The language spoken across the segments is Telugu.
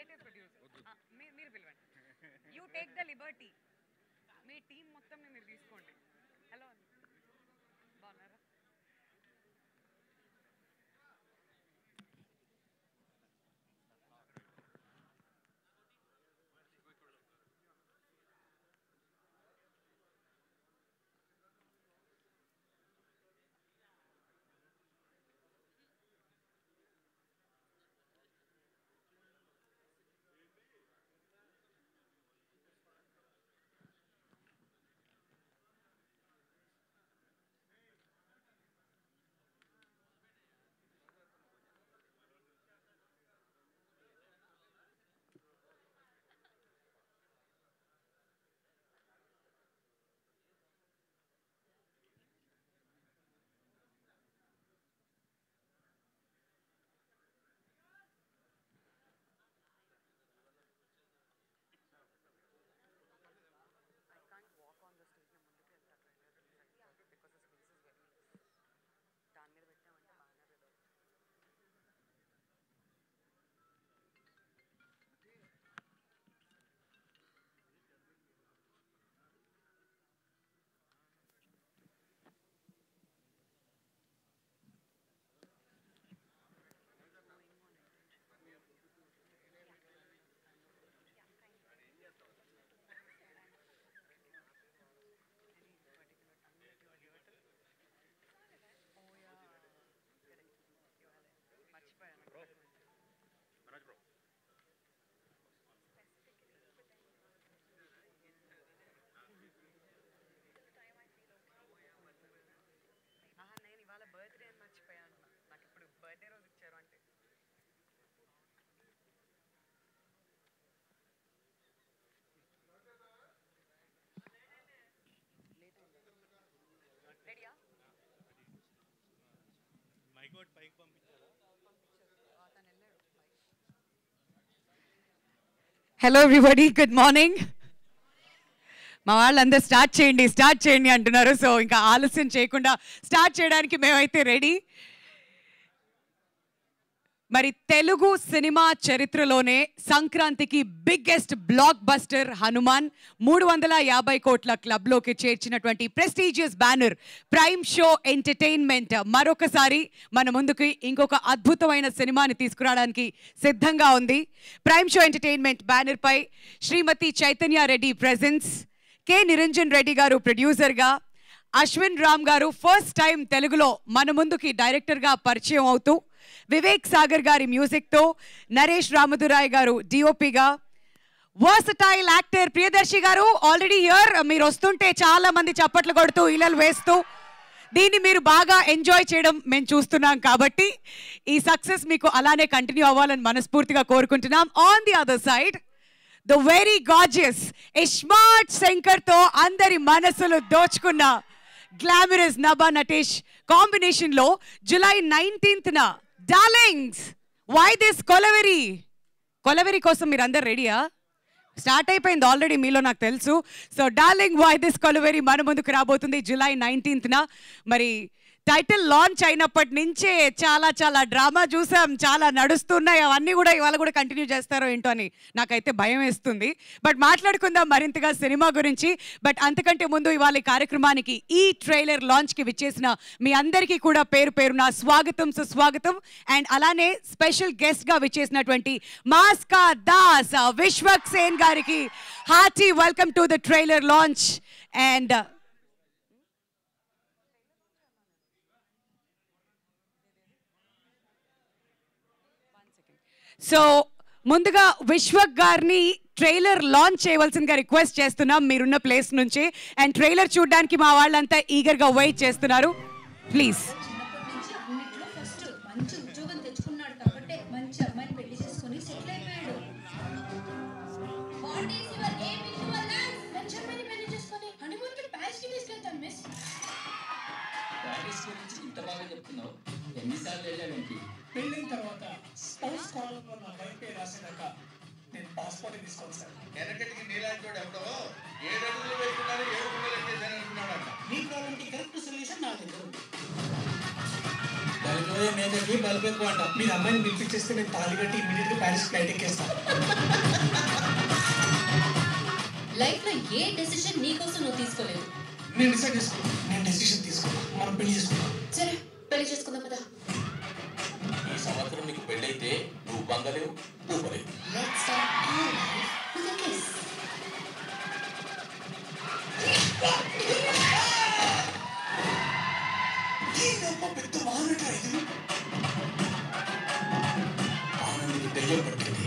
ఎగ్జిక్యూటివ్ ప్రొడ్యూసర్ మీరు పిలవండి. You take the Liberty. Me team మొత్తం మీరు తీసుకోండి. హలో బాగున్నారా? నేను ఇవాళ బర్త్డే అని మర్చిపోయాను. నాకు ఇప్పుడు బర్త్డే రోజు ఇచ్చారు అంటే రెడీయా? మైకోట్ పైకి పంపించారా? అతను వెళ్ళాడు. Hello everybody, good morning. మా వాళ్ళందరూ స్టార్ట్ చేయండి అంటున్నారు. సో ఇంకా ఆలస్యం చేయకుండా స్టార్ట్ చేయడానికి మేమైతే రెడీ. మరి తెలుగు సినిమా చరిత్రలోనే సంక్రాంతికి బిగ్గెస్ట్ బ్లాక్ బస్టర్ హనుమాన్ 350 కోట్ల క్లబ్లోకి చేర్చినటువంటి prestigious banner Prime show Entertainment మరొకసారి మన ముందుకి ఇంకొక అద్భుతమైన సినిమాని తీసుకురావడానికి సిద్ధంగా ఉంది. ప్రైమ్ షో ఎంటర్టైన్మెంట్ బ్యానర్ పై శ్రీమతి చైతన్య రెడ్డి ప్రెజెన్స్, కె నిరంజన్ రెడ్డి గారు ప్రొడ్యూసర్గా, అశ్విన్ రామ్ గారు ఫస్ట్ టైం తెలుగులో మన ముందుకి డైరెక్టర్గా పరిచయం అవుతూ, వివేక్ సాగర్ గారి మ్యూజిక్తో, నరేష్ రామదురాయ్ గారు డిఓపిగా, వర్సటైల్ యాక్టర్ ప్రియదర్శి గారు ఆల్రెడీ హియర్. మీరు వస్తుంటే చాలా మంది చప్పట్లు కొడుతూ ఇలలు వేస్తూ దీన్ని మీరు బాగా ఎంజాయ్ చేయడం మేము చూస్తున్నాం. కాబట్టి ఈ సక్సెస్ మీకు అలానే కంటిన్యూ అవ్వాలని మనస్ఫూర్తిగా కోరుకుంటున్నాం. On the other side the very gorgeous iSmart శంకర్తో అందరి మనసులు దోచుకున్న గ్లామరస్ నభా నటేష్ కాంబినేషన్లో జూలై 19న డార్లింగ్స్ వై దిస్ కొలవెరీ కోసం మీరు అందరు రెడీయా? స్టార్ట్ అయిపోయింది ఆల్రెడీ మీలో నాకు తెలుసు. So darling why this Kolaveri మన ముందుకు రాబోతుంది జూలై 19న. మరి టైటిల్ లాంచ్ అయినప్పటి నుంచే చాలా డ్రామా చూసాం, చాలా నడుస్తున్నాయి. అవన్నీ కూడా ఇవాళ కూడా కంటిన్యూ చేస్తారో ఏంటో అని నాకైతే భయం వేస్తుంది. బట్ మాట్లాడుకుందాం మరింతగా సినిమా గురించి. బట్ అంతకంటే ముందు ఇవాళ కార్యక్రమానికి ఈ ట్రైలర్ లాంచ్కి విచ్చేసిన మీ అందరికీ కూడా పేరు పేరున స్వాగతం, సుస్వాగతం. అండ్ అలానే స్పెషల్ గెస్ట్గా విచ్చేసినటువంటి మాస్కా దాస్ విశ్వక్ సేన్ గారికి hearty welcome to the trailer launch. And so ముందుగా విశ్వక్ గారిని ట్రైలర్ లాంచ్ చేయవలసిందిగా రిక్వెస్ట్ చేస్తున్నాం మీరున్న ప్లేస్ నుంచి. అండ్ ట్రైలర్ చూడడానికి మా వాళ్ళంతా ఈగర్గా వెయిట్ చేస్తున్నారు. ప్లీజ్. పెళ్ళిన తర్వాత స్పౌస్ కాలంలో నా వైపే రాసినాక నేను పాస్పోర్ట్ తీసుకోవాలి సార్. వెనకటికి నీలాంటి ఎవడో 7 అడుగులు వేసుకున్నారు 7 గుండెలు చేశాను అనుకున్నాడు. మీ ప్రాబ్లంకి కరెక్ట్ సొల్యూషన్ నా దగ్గర ఉంది. బలిపోయే మేకకి బలిపు ఎక్కువ అంట. మీరు అమ్మాయిని పిలిపించేస్తే నేను తాళి కట్టి ఇమీడియట్ గా ప్యారిస్ ఫ్లైట్ ఎక్కేస్తాను. లైఫ్ లో ఏ డెసిషన్ నీకోసం నువ్వు తీసుకోలేదు. నేను డిసైడ్ చేసుకున్నాను. నేను డెసిషన్ తీసుకున్నాను. మనం పెళ్లి చేసుకున్నాం. సరే పెళ్లి చేసుకుందాం కదా. ఈ సంవత్సరం నీకు పెళ్ళైతే నువ్వు బంగలేవు ఊపలేవు. Let's start our life with a kiss. పెద్ద మానట ఇది. ఆనందికి దెయ్యం పట్టింది.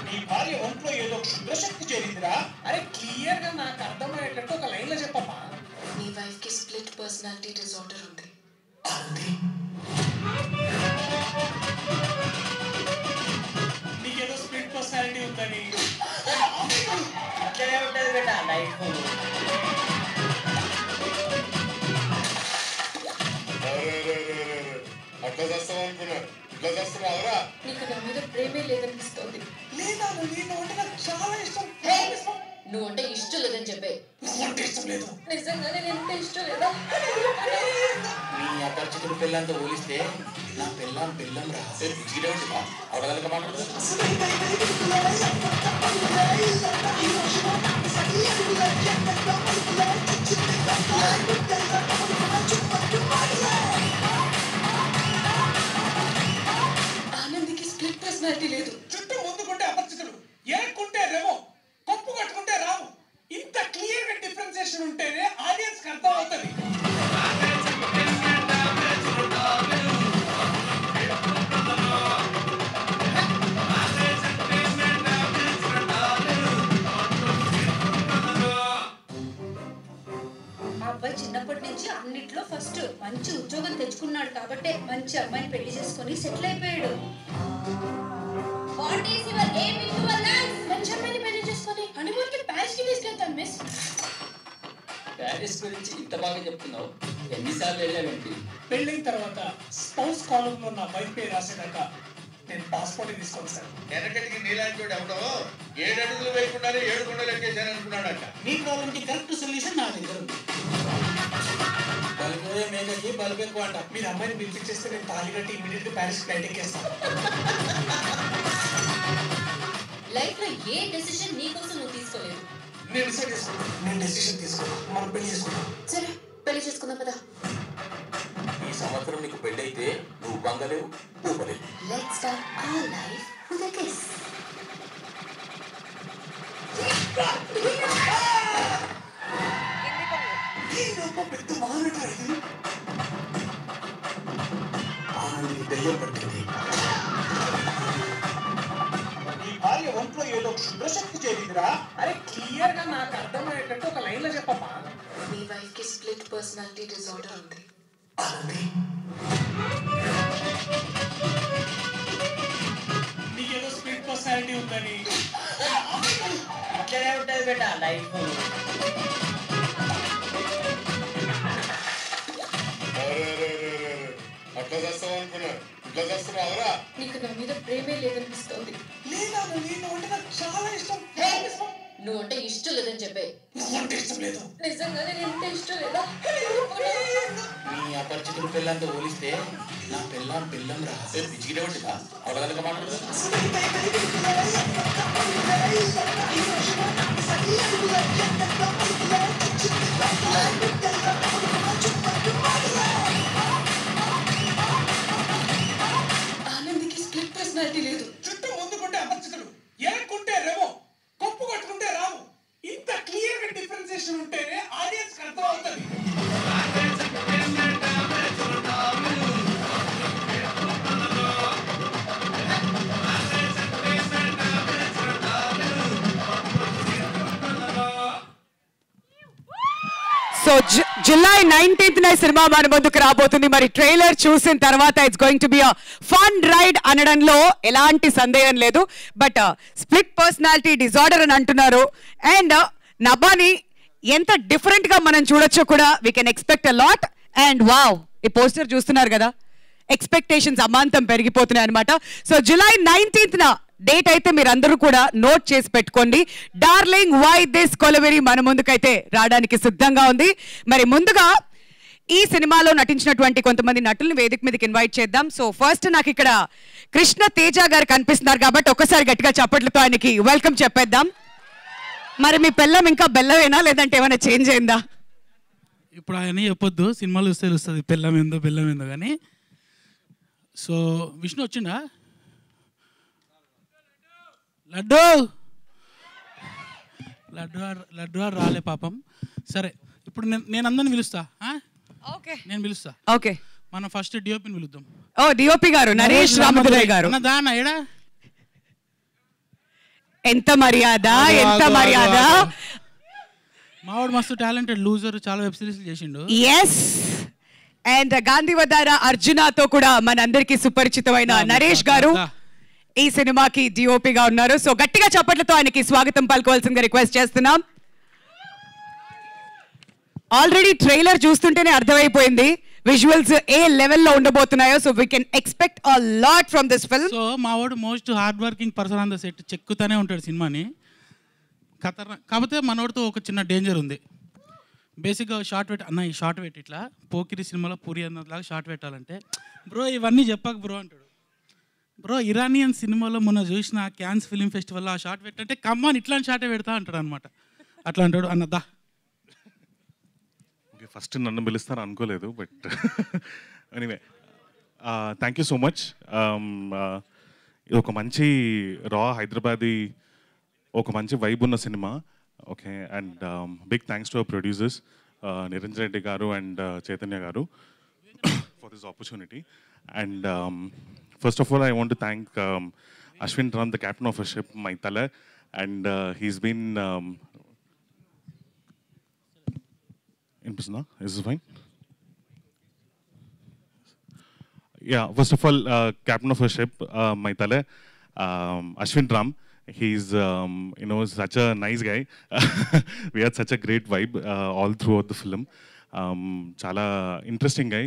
నీ భార్య ఒంట్లో ఏదో క్షుద్రశక్తి చేరిందిరా. అరే క్లియర్ గా నాకు అర్థమయ్యేటట్టు ఒక లైన్ లో చెప్పమ్మా. నీ వైఫ్ కి స్ప్లిట్ పర్సనాలిటీ డిజార్డర్ ఉంది. నీకేదో స్ప్లిట్ పర్సనాలిటీ ఉందని. అట్లనే ఉంటుంది బేట లైఫ్. అట్లా చేస్తావు అనుకున్నా, ఇట్లా చేస్తున్నావురా. నీకు నా మీద ప్రేమే లేదనిపిస్తోంది. లేదా నేను అంటే నాకు చాలా ఇష్టం. నువ్వు అంటే ఇష్టం లేదని చెప్పే. అంటే ఇష్టం లేదు. నిజంగానే నేను అంటే ఇష్టం లేదా? నీ అపరిచితుల పిల్లంతో పోలిస్తే నా పిల్లం పిల్లం రా. జీడేమిటిగా అవడగలక మాట్లాడదు. ఆనందికి స్ప్లిట్ పర్సనాలిటీ లేదు. చుట్టూ ముందుకుంటే అపరిచితుడు, ఎరక్కుంటే రెమో, కప్పు కట్టుకుంటే రాము. ఇంత క్లియర్ గా డిఫరెన్సియేషన్ ఉంటేనే ఆడియన్స్ కి అర్థం అవుతుంది. అబ్బాయి చిన్నప్పటి నుంచి అన్నిట్లో ఫస్ట్ మంచి ఉద్యోగం తెచ్చుకున్నాడు కాబట్టే మంచి అమ్మాయిని పెళ్లి చేసుకుని సెటిల్ అయిపోయాడు. మంచి అమ్మాయిని పెళ్లి చేసుకుని హనీమూన్ కి ప్యారిస్ కి తీసుకెళ్తాను మిస్. ప్యారిస్ గురించి ఇంత బాగా చెప్తున్నావు, ఎన్నిసార్లు వెళ్ళావేంటి? పెళ్ళైన తర్వాత స్పౌస్ కాలం లో నా వైఫ్ పేరు రాసేదాకా నేను పాస్పోర్ట్ తీసుకోను సార్. వెనకటికి నీలాంటి వాడు ఎవడో 7 అడుగులు వేయకుండానే 7 కొండలు ఎక్కేసాను అనుకున్నాడట. మీ ప్రాబ్లం కి కరెక్ట్ సొల్యూషన్ నా దగ్గర ఉంది. బలిపోయే మేకకి బలిపు ఎక్కువ అంట. మీరు అమ్మాయిని పిలిపించేస్తే నేను తాళి కట్టి ఇమీడియట్ గా ప్యారిస్ ఫ్లైట్ ఎక్కేస్తాను. లైఫ్ లో ఏ డెసిషన్ నీకోసం నువ్వు తీసుకోలేదు. నేను డిసైడ్ చేసుకున్నాను. నేను డెసిషన్ తీసుకున్నాను. మనం పెళ్లి చేసుకున్నాం. సరే పెళ్లి చేసుకుందాం కదా. ఈ సంవత్సరం నీకు పెళ్ళైతే నువ్వు బంగలేవు ఊపలేవు. Let's start our life with a kiss. పెద్ద మానట ఇది. ఆనందికి దెయ్యం పట్టింది. నీ భార్య ఒంట్లో ఏదో క్షుద్రశక్తి చేరిందిరా. అరే క్లియర్ గా నాకు అర్థమయ్యేటట్టు ఒక లైన్ లో చెప్పమ్మా. నీ వైఫ్ కి స్ప్లిట్ పర్సనాలిటీ డిజార్డర్ ఉంది. నీకేదో స్ప్లిట్ పర్సనాలిటీ ఉందని. అట్లనే ఉంటుంది బేట లైఫ్. అట్లా చేస్తావు అనుకున్నా, ఇట్లా చేస్తున్నావురా. నీకు నా మీద ప్రేమే లేదనిపిస్తోంది. లేదా నేను అంటే నాకు చాలా ఇష్టం. నువ్వు అంటే ఇష్టం లేదని చెప్పే. అంటే ఇష్టం లేదు. నిజంగానే నేను అంటే ఇష్టం లేదా? నీ అపరిచితుల పిల్లంతో పోలిస్తే నా పిల్లం పిల్లం రా. జీడేమిటిగా అవడగలక మాట్లాడదు. ఆనందికి స్ప్లిట్ పర్సనాలిటీ లేదు. చుట్టూ ముందుకుంటే అపరిచితుడు, ఎరక్కుంటే రెమో, కప్పు కట్టుకుంటే రాము. ఇంత క్లియర్ గా డిఫరెన్సియేషన్ ఉంటేనే ఆడియన్స్ కి అర్థం అవుతుంది. సో జూలై 19th సినిమా మన ముందుకు రాబోతుంది. మరి ట్రైలర్ చూసిన తర్వాత it's going to be a fun ride అనడంలో ఎలాంటి సందేహం లేదు. బట్ స్ప్లిట్ పర్సనాలిటీ డిజార్డర్ అని అంటున్నారు. అండ్ నభాని ఎంత డిఫరెంట్ గా మనం చూడొచ్చో కూడా we can expect a lot. And wow, ఈ పోస్టర్ చూస్తున్నారు కదా, ఎక్స్పెక్టేషన్స్ అమాంతం పెరిగిపోతున్నాయి అనమాట. సో జూలై 19th డేట్ అయితే మీరందరూ కూడా నోట్ చేసి పెట్టుకోండి. డార్లింగ్ వై దిస్ కొలవెరీ మన ముందుకైతే రావడానికి సిద్ధంగా ఉంది. మరి ముందుగా ఈ సినిమాలో నటించినటువంటి కొంతమంది నటుల్ని వేదిక మీదకి ఇన్వైట్ చేద్దాం. సో ఫస్ట్ నాకు ఇక్కడ కృష్ణ తేజ గారు కనిపిస్తున్నారు కాబట్టి ఒక్కసారి గట్టిగా చప్పట్లతో ఆయనకి వెల్కమ్ చెప్పేద్దాం. మరి మీ పిల్లం ఇంకా బెల్లమేనా లేదంటే ఏమైనా చేంజ్ అయిందా? ఇప్పుడు ఆయన చెప్పొద్దు, సినిమాలు చూస్తే తెలుస్తుంది బెల్లం ఏందో కానీ. సో విష్ణు వచ్చిండా? లడ్డు లడ్డు రాలే పాపం. సరే ఇప్పుడు నేను అందరిని పిలుస్తా. ఓకే, నేను పిలుస్తా. ఓకే, మనం ఫస్ట్ డిఓపిని పిలుద్దాం. ఓ డిఓపి గారు నరేష్ రామదురై గారు. దానా ఏడా? ఎంత మర్యాద, ఎంత మర్యాద. మావాడు మస్తు టాలెంటెడ్ లూజర్, చాలా వెబ్ సిరీస్ చేసిండు. ఎస్, అండ్ గాంధీవదార అర్జునతో కూడా మనందరికీ సుపరిచితమైన నరేష్ గారు ఈ సినిమాకి డిఓపిగా ఉన్నారు. సో గట్టిగా చప్పట్లతో ఆయనకి స్వాగతం పలుకోవాల్సిందిగా రిక్వెస్ట్ చేస్తున్నాం. ఆల్రెడీ ట్రైలర్ చూస్తుంటేనే అర్థమైపోయింది విజువల్స్ ఏ లెవెల్లో ఉండబోతున్నాయో. So we can expect a lot from this film. So మావాడు most hard working person on the set, చెక్కుతానే ఉంటాడు సినిమాని. కాకపోతే మనోడితో ఒక చిన్న డేంజర్ ఉంది. బేసిక్గా షార్ట్ పెట్టి అన్న, ఈ షార్ట్ పెట్టి ఇట్లా పోకిరి సినిమాలో పూరి అన్నలాగా షార్ట్ పెట్టాలంటే బ్రో ఇవన్నీ చెప్పక బ్రో అంటాడు. బ్రో ఇరానియన్ సినిమాలో మొన్న చూసిన క్యాన్స్ ఫిలిం ఫెస్టివల్లో ఆ షార్ట్ పెట్టంటే కమ్మాన్ ఇట్లాంటి షార్టే పెడతా అంటాడు అనమాట. అట్లా అంటాడు. అన్నదా ఫస్ట్ నన్ను పిలుస్తారు అనుకోలేదు, but anyway thank you so much. ఇది ఒక మంచి రా హైదరాబాదీ, ఒక మంచి వైబ్ ఉన్న సినిమా. Okay, and big thanks to our producers Niranjan Reddy గారు అండ్ చైతన్య గారు for this opportunity. And first of all I want to thank Ashwin Ram, the captain of a ship, my తల, and he's been is this fine? Yeah, first of all, captain of a ship, my tale, Ashwin Ram. He's such a nice guy. We had such a great vibe all throughout the film. Chala interesting guy.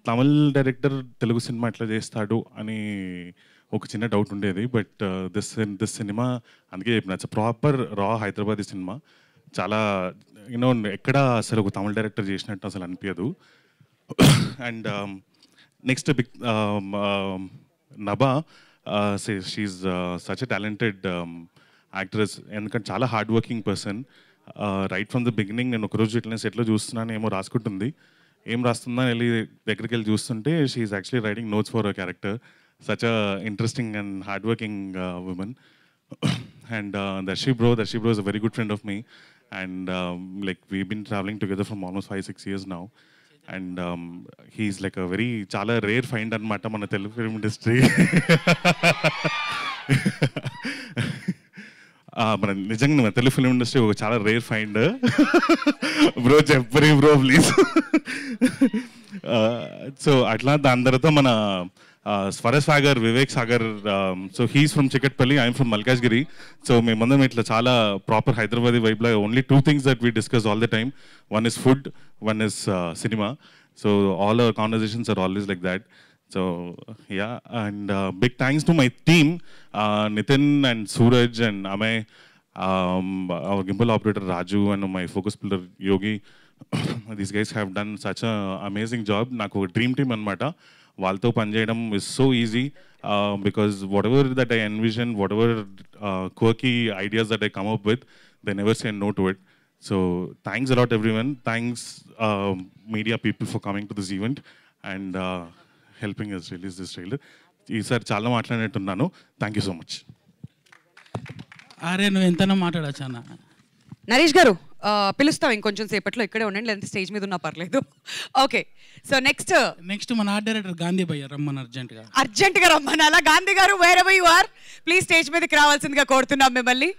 Tamil director Telugu cinema etla chestadu ani oka chinna doubt undedi, but this cinema andike cheppina, it's a proper raw Hyderabadi cinema. చాలా ఎక్కడ అసలు ఒక తమిళ డైరెక్టర్ చేసినట్టు అసలు అనిపించదు. And next big Nabha, she's such a talented actress. ఎందుకంటే చాలా hard working person. Right from the beginning నేను ఒకరోజు ఇట్లా సెట్లో చూస్తున్నాను, ఏమో రాసుకుంటుంది. ఏం రాస్తుందని వెళ్ళి దగ్గరికి వెళ్ళి చూస్తుంటే she's actually writing notes for a character. Such a interesting and hard working woman. And Darshi bro is a very good friend of me, and like we've been traveling together from almost 5-6 years now, and he's like a very chala rare find anamata mana Telugu film industry. మన నిజంగా మన తెలుగు ఫిల్మ్ ఇండస్ట్రీ ఒక చాలా రేర్ ఫైండ్. బ్రో చెప్పరి బ్రో ప్లీజ్. సో అట్లా దాని తర్వాత మన Swaras Sagar, Vivek Sagar. So he's from Chikkadpally, I'm from Malkajgiri. So మేమందరం ఇట్లా చాలా ప్రాపర్ హైదరాబాదీ వైబ్లో only 2 things that we discuss all the time. One is food, one is cinema. So all our conversations are always like that. So yeah, and big thanks to my team, Nitin and Suraj and Amay, our gimbal operator Raju, and my focus builder Yogi. These guys have done such an amazing job. Naku dream team anamata. వాళ్ళతో పనిచేయడం is so easy because whatever that I envision, whatever quirky ideas that I come up with, they never say no to it. So thanks a lot everyone. Thanks media people for coming to this event and helping us release this trailer. ఈసారి చాలా మాట్లాడినట్టున్నాను. Thank you so much. అరే నువ్వు ఎంతనో మాట్లాడచ్చు అన్న. నరేష్ గారు పిలుస్తాం ఇంకొంచెం సేపట్లో, ఇక్కడే ఉండండి, లేదంటే స్టేజ్ మీద ఉన్నా పర్లేదు. ఓకే, సో నెక్స్ట్ మన ఆర్ట్ డైరెక్టర్ గాంధీ భయ్య రమ్మని అర్జెంట్గా రమ్మనాలా? గాంధీ గారు wherever you are, please stage మీదకి రావాల్సిందిగా కోరుతున్నాం మిమ్మల్ని.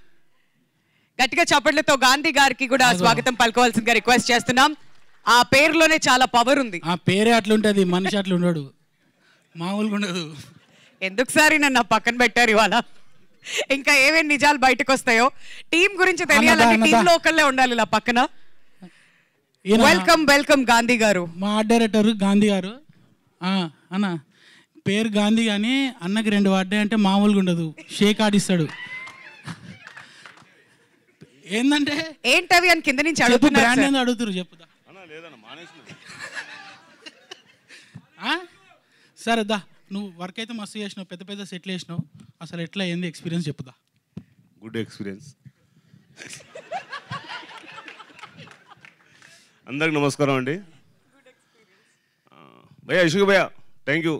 గట్టిగా చప్పట్లతో గాంధీ గారికి కూడా స్వాగతం పలుకోవాల్సిందిగా రిక్వెస్ట్ చేస్తున్నాం. ఆ పేరులోనే చాలా పవర్ ఉంది. ఆ పేరే అట్లుంటది, మనిషి అట్లా ఉండడు, మామూలుగా ఉండదు. ఎందుకు సారి నన్ను పక్కన పెట్టారు ఇవాళ? ఇంకా ఏమేమి నిజాలు బయటకు వస్తాయో టీం గురించి తెలియాలంటే టీం లో ఒకళ్ళే ఉండాలి ఇలా పక్కన. వెల్కమ్ గాంధీ గారు. మా ఆర్ట్ డైరెక్టర్ గాంధీ గారు. అన్న పేరు గాంధీ కానీ అన్నకి 2 వాడ్డే అంటే మామూలుగా ఉండదు, షేక్ ఆడిస్తాడు. ఏంటంటే ఏంటవి అని కింద నుంచి అడుగుతున్నారు. అడుగుతారు చెప్పుదా. లేదన్న మానేసిన. సరే దా, నువ్వు వర్క్ అయితే మస్తు చేసినావు, పెద్ద పెద్ద సెట్లు వేసినావు. అసలు ఎట్లా ఏంది ఎక్స్పీరియన్స్ చెప్పుదా. Good experience. అందరికి నమస్కారం అండి. భయ్యా ఇషుక్ భయ్యా, thank you.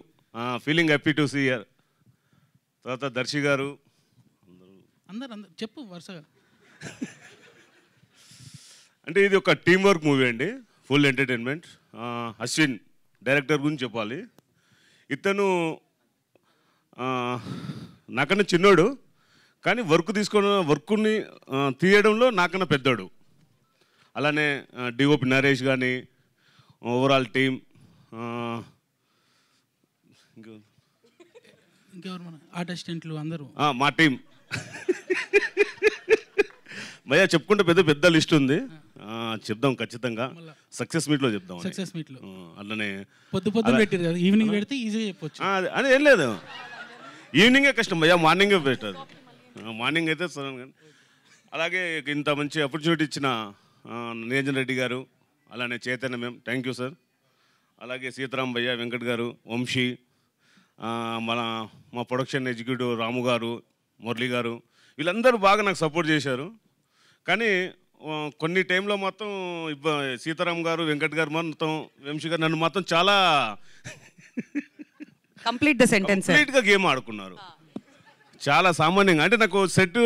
Feeling happy to see here. తర్వాత దర్శి గారు అందరు చెప్పు వరుసగా. అంటే ఇది ఒక టీమ్ వర్క్ మూవీ అండి, ఫుల్ ఎంటర్టైన్మెంట్. అశ్విన్ డైరెక్టర్ గురించి చెప్పాలి. ఇతను నాకన్నా చిన్నోడు, కానీ వర్క్ని తీయడంలో నాకన్నా పెద్దోడు. అలానే డిఓపి నరేష్ కానీ, ఓవరాల్ టీమ్, ఇంకెవరు మన ఆర్ట్ అసిస్టెంట్లు అందరూ మా టీం. భయ్యా చెప్పుకుంటే పెద్ద పెద్ద లిస్ట్ ఉంది, చెప్దాం ఖచ్చితంగా. సక్సెస్ మీట్లో చెప్దాం. సక్సెస్ మీట్లో అట్లనే పొద్దు పెట్టారు కదా, ఈవినింగ్ పెడితే ఈజీగా చెప్పొచ్చు. అది ఏం లేదు, ఈవినింగే కష్టం భయ్యా, మార్నింగే పెట్టారు. మార్నింగ్ అయితే సడన్. అలాగే ఇంత మంచి ఆపర్చునిటీ ఇచ్చిన నిరంజన్ రెడ్డి గారు, అలానే Chaitanya ma'am, thank you sir. అలాగే సీతారాం భయ్య, వెంకట్ గారు, వంశీ, మా ప్రొడక్షన్ ఎగ్జిక్యూటివ్ రాము గారు, మురళి గారు, వీళ్ళందరూ బాగా నాకు సపోర్ట్ చేశారు. కానీ కొన్ని టైంలో మొత్తం సీతారాం గారు, వెంకట్ గారు, మొత్తం వంశీ గారు నన్ను మొత్తం చాలా కంప్లీట్గా గేమ్ ఆడుకున్నారు. చాలా సామాన్యంగా, అంటే నాకు సెట్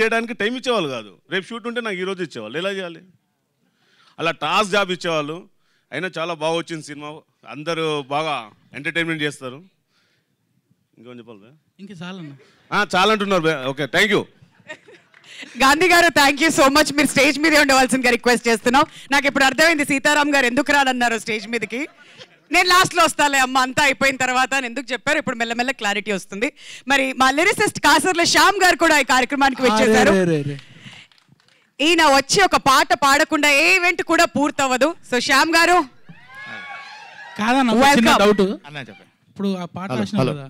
చేయడానికి టైం ఇచ్చేవాళ్ళు కాదు. రేపు షూట్ ఉంటే నాకు ఈరోజు ఇచ్చేవాళ్ళు, ఎలా చేయాలి అలా టాస్క్ జాబ్ ఇచ్చేవాళ్ళు. అయినా చాలా బాగా వచ్చింది సినిమా, అందరూ బాగా ఎంటర్టైన్మెంట్ చేస్తారు. ఇంకేం చెప్పాలి? ఇంకా చాలన్నా, చాలా అంటున్నారు. Okay, thank you. గాంధీ గారు, థ్యాంక్ యూ సో మచ్. మీరు స్టేజ్ మీదే ఉండవలసిందిగా రిక్వెస్ట్ చేస్తున్నాం. నాకు ఇప్పుడు అర్థమైంది సీతారాం గారు ఎందుకు రాదన్నారు స్టేజ్ మీదకి. నేను లాస్ట్లో వస్తాలే అమ్మ, అంతా అయిపోయిన తర్వాత అని ఎందుకు చెప్పారు, ఇప్పుడు మెల్లమెల్ల క్లారిటీ వస్తుంది. మరి మా లిరిసిస్ట్ కాసర్ల శ్యామ్ గారు కూడా ఈ కార్యక్రమానికి వచ్చేసారు. ఈయన వచ్చి ఒక పాట పాడకుండా ఏ ఈవెంట్ కూడా పూర్తవ్వదు. సో శ్యామ్ గారు, కాదన్న డౌట్. ఇప్పుడు ఆ పాట రాసిన కదా,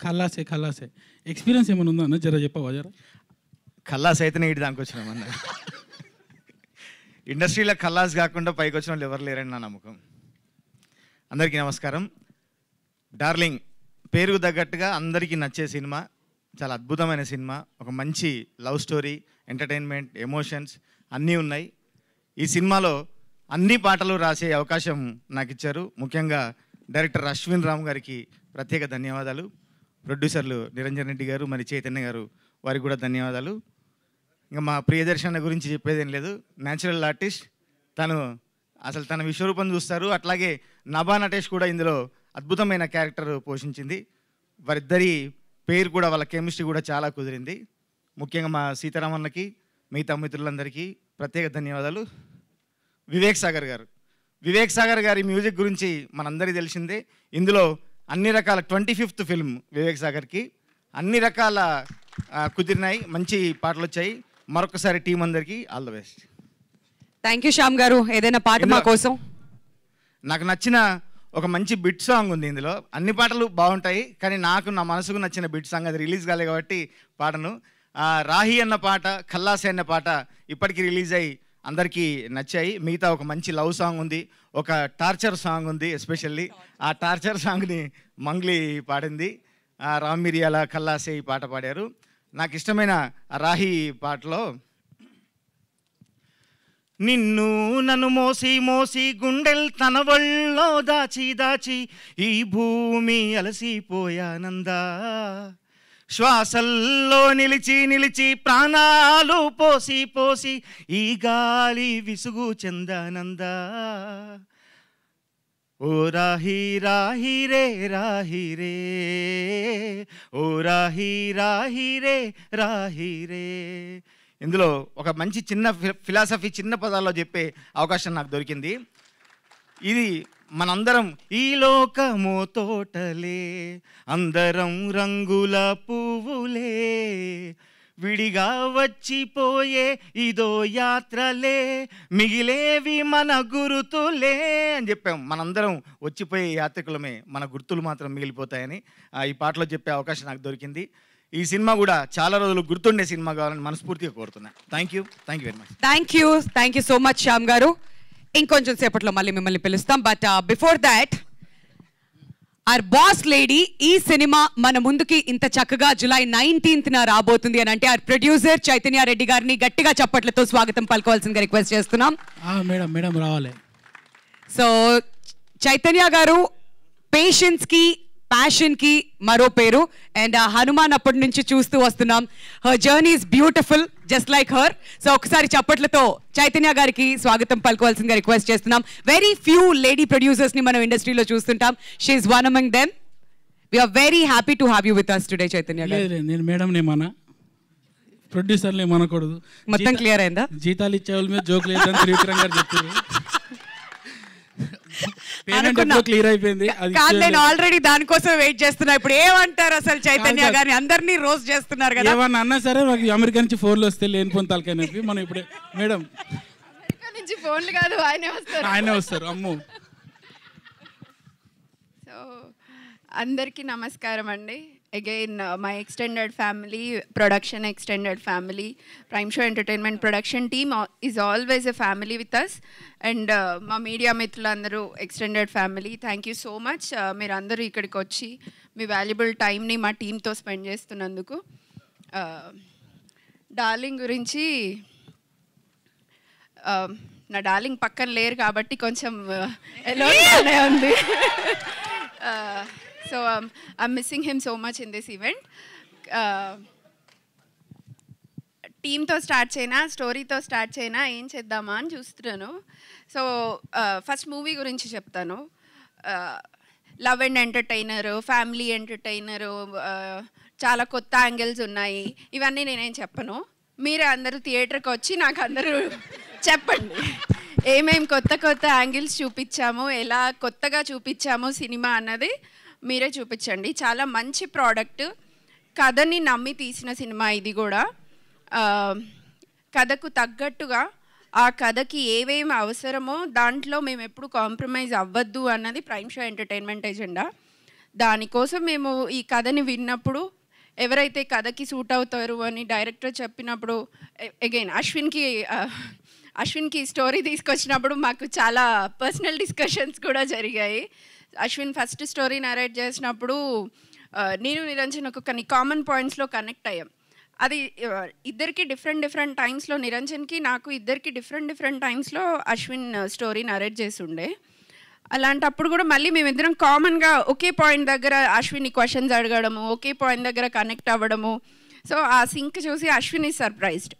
ఖల్లాసే ఖల్లాసే, ఎక్స్పీరియన్స్ ఏమైనా ఉందా అన్న, జర చెప్పవా జర. ఖల్లాస్ అయితేనే ఇటు దానికి వచ్చినామన్న. ఇండస్ట్రీలో ఖల్లాస్ కాకుండా పైకి వచ్చిన వాళ్ళు ఎవరు లేరని నా నమ్మకం. అందరికీ నమస్కారం. డార్లింగ్ పేరుకు తగ్గట్టుగా అందరికీ నచ్చే సినిమా, చాలా అద్భుతమైన సినిమా. ఒక మంచి లవ్ స్టోరీ, ఎంటర్టైన్మెంట్, ఎమోషన్స్ అన్నీ ఉన్నాయి. ఈ సినిమాలో అన్ని పాటలు రాసే అవకాశం నాకు ఇచ్చారు. ముఖ్యంగా డైరెక్టర్ అశ్విన్ రామ్ గారికి ప్రత్యేక ధన్యవాదాలు. ప్రొడ్యూసర్లు నిరంజన్ రెడ్డి గారు, మరి చైతన్య గారు, వారికి కూడా ధన్యవాదాలు. ఇంకా మా ప్రియదర్శన గురించి చెప్పేదేం లేదు, న్యాచురల్ ఆర్టిస్ట్. అసలు తన విశ్వరూపం చూస్తారు. అట్లాగే నభా నటేష్ కూడా ఇందులో అద్భుతమైన క్యారెక్టర్ పోషించింది. వారిద్దరి పేరు కూడా, వాళ్ళ కెమిస్ట్రీ కూడా చాలా కుదిరింది. ముఖ్యంగా మా సీతారామన్నకి, మిగతా మిత్రులందరికీ ప్రత్యేక ధన్యవాదాలు. వివేక్ సాగర్ గారి మ్యూజిక్ గురించి మనందరికీ తెలిసిందే. ఇందులో అన్ని రకాల 25th ఫిల్మ్ వివేక్ సాగర్కి, అన్ని రకాల కుదిరినాయి, మంచి పాటలు వచ్చాయి. మరొకసారి టీం అందరికీ all the best. Thank you Shyam గారు. ఏదైనా పాట మా కోసం. నాకు నచ్చిన ఒక మంచి బిట్ సాంగ్ ఉంది ఇందులో. అన్ని పాటలు బాగుంటాయి, కానీ నాకు నా మనసుకు నచ్చిన బిట్ సాంగ్, అది రిలీజ్ కాలే కాబట్టి పాటను. రాహి అన్న పాట, ఖల్లాసే అన్న పాట ఇప్పటికీ రిలీజ్ అయ్యి అందరికీ నచ్చాయి. మిగతా ఒక మంచి లవ్ సాంగ్ ఉంది, ఒక టార్చర్ సాంగ్ ఉంది. ఎస్పెషల్లీ ఆ టార్చర్ సాంగ్ని మంగ్లీ పాడింది. రామ్ మిరియాల, ఖల్లాసే ఈ పాట పాడారు. నాకు ఇష్టమైన రాహి పాటలో, నిన్ను నన్ను మోసి మోసి గుండెల్ తన వళ్ళో దాచి దాచి ఈ భూమి అలసిపోయానందా, శ్వాసల్లో నిలిచి నిలిచి ప్రాణాలు పోసి పోసి ఈ గాలి విసుగు చెందానందా, ఓ రాహి రాహి రే రాహి రే, ఓ రాహి రాహి రే రాహి రే. ఇందులో ఒక మంచి చిన్న ఫిలాసఫీ, చిన్న పదాల్లో చెప్పే అవకాశం నాకు దొరికింది. ఇది మనందరం ఈ లోకము తోటలే, అందరం రంగుల పువ్వులే, విడిగా వచ్చిపోయే ఇదో యాత్రలే, మిగిలేవి మన గురుతులే అని చెప్పాం. మనందరం వచ్చిపోయే యాత్రికులమే, మన గుర్తులు మాత్రం మిగిలిపోతాయని ఈ పాటలో చెప్పే అవకాశం నాకు దొరికింది. ఈ సినిమా కూడా చాలా రోజులు గుర్తుండే సినిమా కావాలని మనస్ఫూర్తిగా కోరుతున్నాను. Thank you very much. Thank you so much Shyam గారు. ఇంకొంచెం సేపట్లో మళ్ళీ మిమ్మల్ని పిలుస్తాం. But before that our boss lady ఈ సినిమా మన ముందుకి ఇంత చక్కగా జూలై 19th రాబోతుంది అని అంటే ఆర్ ప్రొడ్యూసర్ చైతన్య రెడ్డి గారిని గట్టిగా చప్పట్లతో స్వాగతం పలుకోవాల్సిందిగా రిక్వెస్ట్ చేస్తున్నాం. మేడం రావాలి. సో చైతన్య గారు పేషెన్స్ కి ప్యాషన్ కి మరో పేరు. అండ్ హనుమాన్ అప్పటి నుంచి చూస్తూ వస్తున్నాం. Her journey is beautiful just like her. So ఒకసారి చప్పట్లతో చైతన్య గారికి స్వాగతం పలుకోవాల్సిందిగా రిక్వెస్ట్ చేస్తున్నాం. వెరీ ఫ్యూ లేడీ ప్రొడ్యూసర్స్ ని మనం ఇండస్ట్రీలో చూస్తుంటాం. She is one among them. We're very happy to have you with us today Chaitanya గారు. నేను మేడం నేమన్నా ప్రొడ్యూసర్లు ఏమనకూడదు. మొత్తం క్లియర్ అయిందా? జీతాలు ఇచ్చే వాళ్ళ మీద జోకులు వేద్దాం త్రివిక్రమ్ గారు చెప్పారు. క్లియర్ అయిపోయింది. నేను ఆల్రెడీ దానికోసం వెయిట్ చేస్తున్నా. ఇప్పుడు ఏమంటారు అసలు చైతన్య గారిని అందరినీ రోజ్ చేస్తున్నారు కదా. ఏమన్నా అన్నా సరే మాకు అమెరికా నుంచి ఫోన్లు వస్తే లేని పొంది తలకైనవి. మనం ఇప్పుడే మేడం అమెరికా నుంచి ఫోన్లు కాదు, ఆయనే వస్తారు. అమ్మో. సో అందరికీ నమస్కారం అండి. Again my extended family, production extended family, prime show entertainment production team is always a family with us. And మా మీడియా మిత్రులందరూ extended family. Thank you so much. మీరు అందరూ ఇక్కడికి వచ్చి మీ వాల్యుబుల్ టైంని మా టీంతో స్పెండ్ చేస్తున్నందుకు. డార్లింగ్ గురించి, నా డార్లింగ్ పక్కన లేరు కాబట్టి కొంచెం ఎలోనే ఉంది. So I'm missing him so much in this event. టీమ్తో స్టార్ట్ చేయనా, స్టోరీతో స్టార్ట్ చేయనా, ఏం చేద్దామా అని చూస్తున్నాను. సో ఫస్ట్ మూవీ గురించి చెప్తాను. Love and entertainer, family entertainer, చాలా కొత్త యాంగిల్స్ ఉన్నాయి. ఇవన్నీ నేనేం చెప్పను. మీరే అందరూ థియేటర్కి వచ్చి నాకు అందరూ చెప్పండి ఏమేం కొత్త యాంగిల్స్ చూపించాము, ఎలా కొత్తగా చూపించాము సినిమా అన్నది మీరే చూపించండి. చాలా మంచి ప్రోడక్ట్, కథని నమ్మి తీసిన సినిమా ఇది కూడా. కథకు తగ్గట్టుగా ఆ కథకి ఏవేమి అవసరమో దాంట్లో మేము ఎప్పుడు కాంప్రమైజ్ అవ్వద్దు అన్నది ప్రైమ్ షో ఎంటర్టైన్మెంట్ ఎజెండా. దానికోసం మేము ఈ కథని విన్నప్పుడు ఎవరైతే కథకి సూట్ అవుతారు అని డైరెక్టర్ చెప్పినప్పుడు, అగైన్ అశ్విన్కి స్టోరీ తీసుకొచ్చినప్పుడు మాకు చాలా పర్సనల్ డిస్కషన్స్ కూడా జరిగాయి. అశ్విన్ ఫస్ట్ స్టోరీ నరేట్ చేసినప్పుడు నేను నిరంజన్ కొన్ని కామన్ పాయింట్స్లో కనెక్ట్ అయ్యాం. అది ఇద్దరికి డిఫరెంట్ టైమ్స్లో, నిరంజన్కి నాకు ఇద్దరికి డిఫరెంట్ టైమ్స్లో అశ్విన్ స్టోరీ నరేట్ చేసి ఉండే. అలాంటప్పుడు కూడా మళ్ళీ మేమిద్దరం కామన్గా ఒకే పాయింట్ దగ్గర అశ్విన్ని క్వశ్చన్స్ అడగడము, ఒకే పాయింట్ దగ్గర కనెక్ట్ అవ్వడము. సో ఆ సింక్ చూసి అశ్విన్ ఈజ్ సర్ప్రైజ్డ్.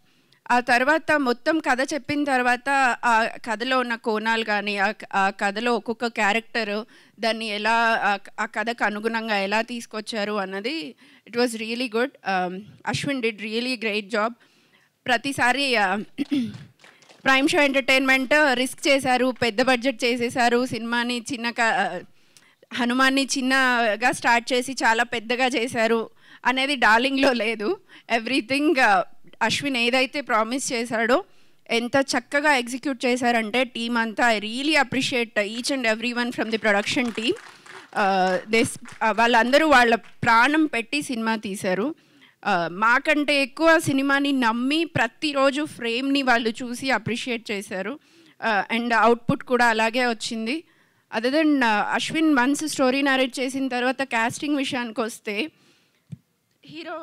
ఆ తర్వాత మొత్తం కథ చెప్పిన తర్వాత ఆ కథలో ఉన్న కోణాలు కానీ, ఆ కథలో ఒక్కొక్క క్యారెక్టర్ దాన్ని ఎలా ఆ కథకు అనుగుణంగా ఎలా తీసుకొచ్చారు అన్నది it was really good. Ashwin did really great job. ప్రతిసారి ప్రైమ్ షో ఎంటర్టైన్మెంట్ రిస్క్ చేశారు, పెద్ద బడ్జెట్ చేసేసారు సినిమాని. హనుమాన్ని చిన్నగా స్టార్ట్ చేసి చాలా పెద్దగా చేశారు అనేది డార్లింగ్లో లేదు. ఎవ్రీథింగ్ అశ్విన్ ఏదైతే ప్రామిస్ చేశాడో ఎంత చక్కగా ఎగ్జిక్యూట్ చేశారంటే టీమ్ అంతా. I really appreciate each and every one from the production team. వాళ్ళందరూ వాళ్ళ ప్రాణం పెట్టి సినిమా తీశారు. మాకంటే ఎక్కువ సినిమాని నమ్మి ప్రతిరోజు ఫ్రేమ్ని వాళ్ళు చూసి అప్రిషియేట్ చేశారు. అండ్ అవుట్పుట్ కూడా అలాగే వచ్చింది. Other than Ashwin once story narrate చేసిన తర్వాత కాస్టింగ్ విషయానికి వస్తే, హీరో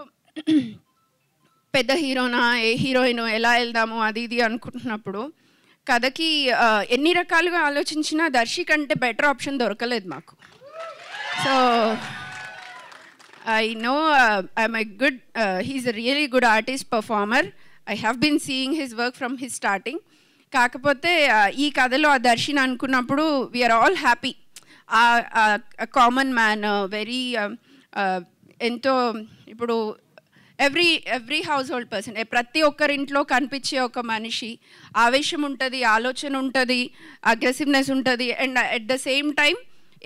పెద్ద హీరోనా, ఏ హీరోయిన్, ఎలా వెళ్దాము అది ఇది అనుకుంటున్నప్పుడు కథకి ఎన్ని రకాలుగా ఆలోచించినా దర్శి కంటే బెటర్ ఆప్షన్ దొరకలేదు మాకు. So I know I'm a good, he's a really good artist, performer. I have been seeing his work from his starting. కాకపోతే ఈ కథలో ఆ దర్శిని అనుకున్నప్పుడు we're all happy. Common man, very ఎంతో ఇప్పుడు ఎవ్రీ హౌస్ హోల్డ్ పర్సన్, ప్రతి ఒక్కరింట్లో కనిపించే ఒక మనిషి. ఆవేశం ఉంటుంది, ఆలోచన ఉంటుంది, అగ్రెసివ్నెస్ ఉంటుంది. And at the same time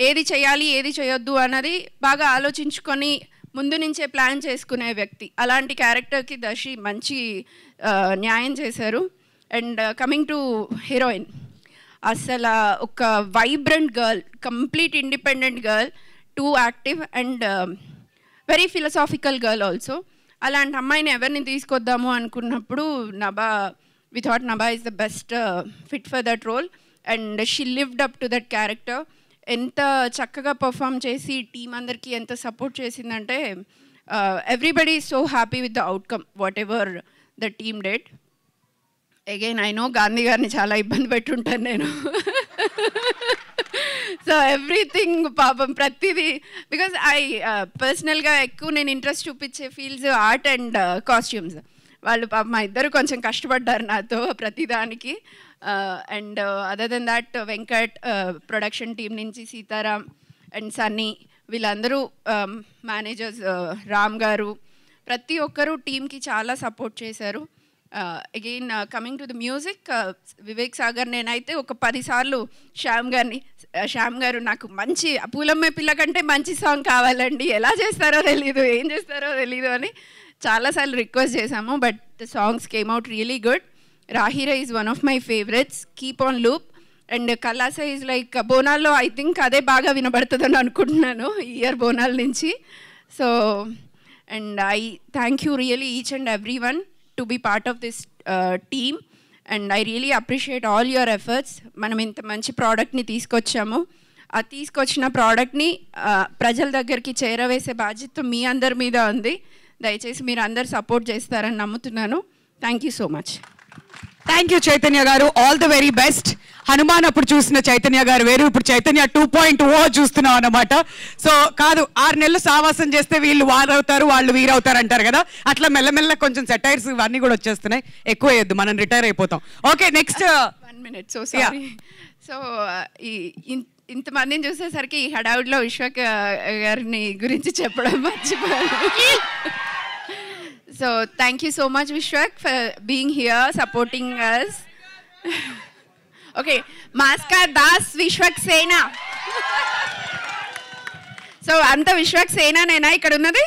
ఏది చేయాలి ఏది చేయొద్దు అన్నది బాగా ఆలోచించుకొని ముందు నుంచే ప్లాన్ చేసుకునే వ్యక్తి. అలాంటి క్యారెక్టర్కి దర్శి మంచి న్యాయం చేశారు. అండ్ కమింగ్ టు హీరోయిన్, అసలు ఒక vibrant girl, complete independent girl, two active and very philosophical girl also. అలాంటి అమ్మాయిని ఎవరిని తీసుకొద్దాము అనుకున్నప్పుడు we thought Nabha is the best fit for that role, and she lived up to that character. ఎంత చక్కగా పర్ఫామ్ చేసి టీం అందరికీ ఎంత సపోర్ట్ చేసిందంటే everybody is so happy with the outcome what ever the team dead. Again I know Gandhi గారిని చాలా ఇబ్బంది పెట్టుంటాను నేను. సో ఎవ్రీథింగ్ పాపం ప్రతిదీ, బికాజ్ పర్సనల్గా ఎక్కువ నేను ఇంట్రెస్ట్ చూపించే ఫీల్డ్స్ ఆర్ట్ అండ్ కాస్ట్యూమ్స్. వాళ్ళు పాపం మా ఇద్దరు కొంచెం కష్టపడ్డారు నాతో ప్రతిదానికి. And other than that Venkat, production team నుంచి సీతారాం అండ్ సన్నీ, వీళ్ళందరూ మేనేజర్స్, రామ్ గారు, ప్రతి ఒక్కరూ టీంకి చాలా సపోర్ట్ చేశారు. Again coming to the music, Vivek Sagar, నేనైతే ఒక 10 సార్లు శ్యామ్ గారు నాకు మంచి పూలమ్మ పిల్ల కంటే మంచి సాంగ్ కావాలండి, ఎలా చేస్తారో తెలీదు, ఏం చేస్తారో తెలీదు అని చాలాసార్లు రిక్వెస్ట్ చేశాము. But the songs came out really good. Rahira is one of my favourites, keep on loop. And Kalasa is like బోనాల్లో ఐ థింక్ అదే బాగా వినబడుతుందని అనుకుంటున్నాను ఈ ఇయర్ బోనాల నుంచి. So and I thank you really each and every one to be part of this team, and I really appreciate all your efforts. మనం ఇంత మంచి ప్రోడక్ట్ని తీసుకొచ్చాము, ఆ తీసుకొచ్చిన ప్రోడక్ట్ని ప్రజల దగ్గరికి చేరవేసే బాధ్యత మీ అందరి మీద ఉంది. దయచేసి మీరు అందరు సపోర్ట్ చేస్తారని నమ్ముతున్నాను. Thank you so much. Thank you Chaitanya గారు, all the very best. Hanuman అప్పుడు చూసిన చైతన్య గారు వేరు, ఇప్పుడు చైతన్య 2.0 చూస్తున్నాం అన్నమాట. సో కాదు, 6 నెలలు సావాసం చేస్తే వీళ్ళు వారవుతారు, వాళ్ళు వీరవుతారు అంటారు కదా, అట్లా మెల్లమెల్ల కొంచెం సెటైర్స్ ఇవన్నీ కూడా వచ్చేస్తున్నాయి. ఎక్కువ వేయద్దు, మనం రిటైర్ అయిపోతాం. Okay, next 1 minute. So sorry. So ఇంతమందిని చూసేసరికి ఈ హడావుడిలో విశ్వక్ గారిని గురించి చెప్పడం మర్చిపోయాను. So thank you so much Vishwak for being here, supporting us. Okay, మాస్కర్ దాస్ విశ్వక్ సేనా. సో అంత విశ్వక్ సేనానేనా ఇక్కడ ఉన్నది?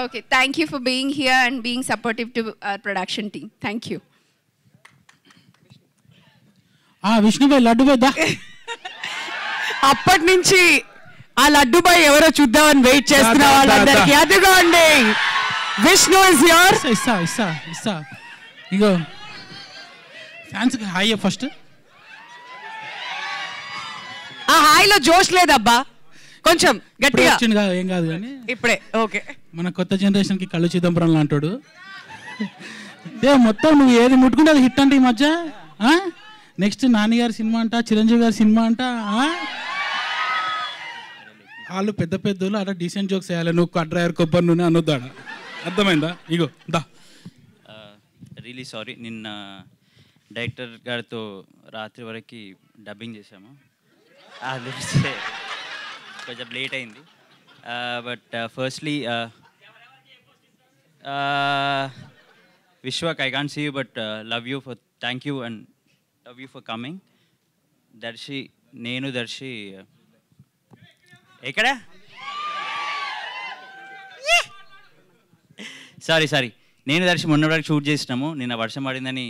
Okay, thank you for being here and being supportive to our production team. Thank you. విష్ణుబాయ్ లడ్డుబాయ్ దా. అప్పటి నుంచి ఆ లడ్డుబాయ్ ఎవరో చూద్దామని వెయిట్ చేస్తున్న వాళ్ళందరికీ అదిగోండి, విష్ణు ఇస్ హియర్. ఇస్తా ఇగో ఫ్యాన్స్ హాయ్ ఫస్ట్. ఆ హాయిలో జోష్ లేదబ్బా, కొంచెం గట్టిగా వచ్చింది కాదు, ఏం కాదు కానీ ఇప్పుడే. ఓకే, మన కొత్త జనరేషన్కి కళ్ళు చిదంబరం లాంటాడు. మొత్తం నువ్వు ఏది ముట్టుకుంటే అది హిట్ అంటే ఈ మధ్య. నెక్స్ట్ నాని గారి సినిమా అంట, చిరంజీవి గారి సినిమా అంట. వాళ్ళు పెద్ద పెద్దోళ్ళు అలా డీసెంట్ జోక్స్ వేయాలి, నువ్వు డ్రైవర్ కొబ్బరి నూనె అనొద్దు ఆడ, అర్థమైందా? ఇగో దా. రియలీ సారీ, నిన్న డైరెక్టర్ గారితో రాత్రి వరకు డబ్బింగ్ చేశాము, అది కొంచెం లేట్ అయింది. But firstly Vishwak, I can't see you but love you for, thank you and love you for coming. Darshi, నేను దర్శి ఎక్కడ? సారీ, నేను దర్శి మొన్న వరకు షూట్ చేసినాము. నిన్న వర్షం పడిందని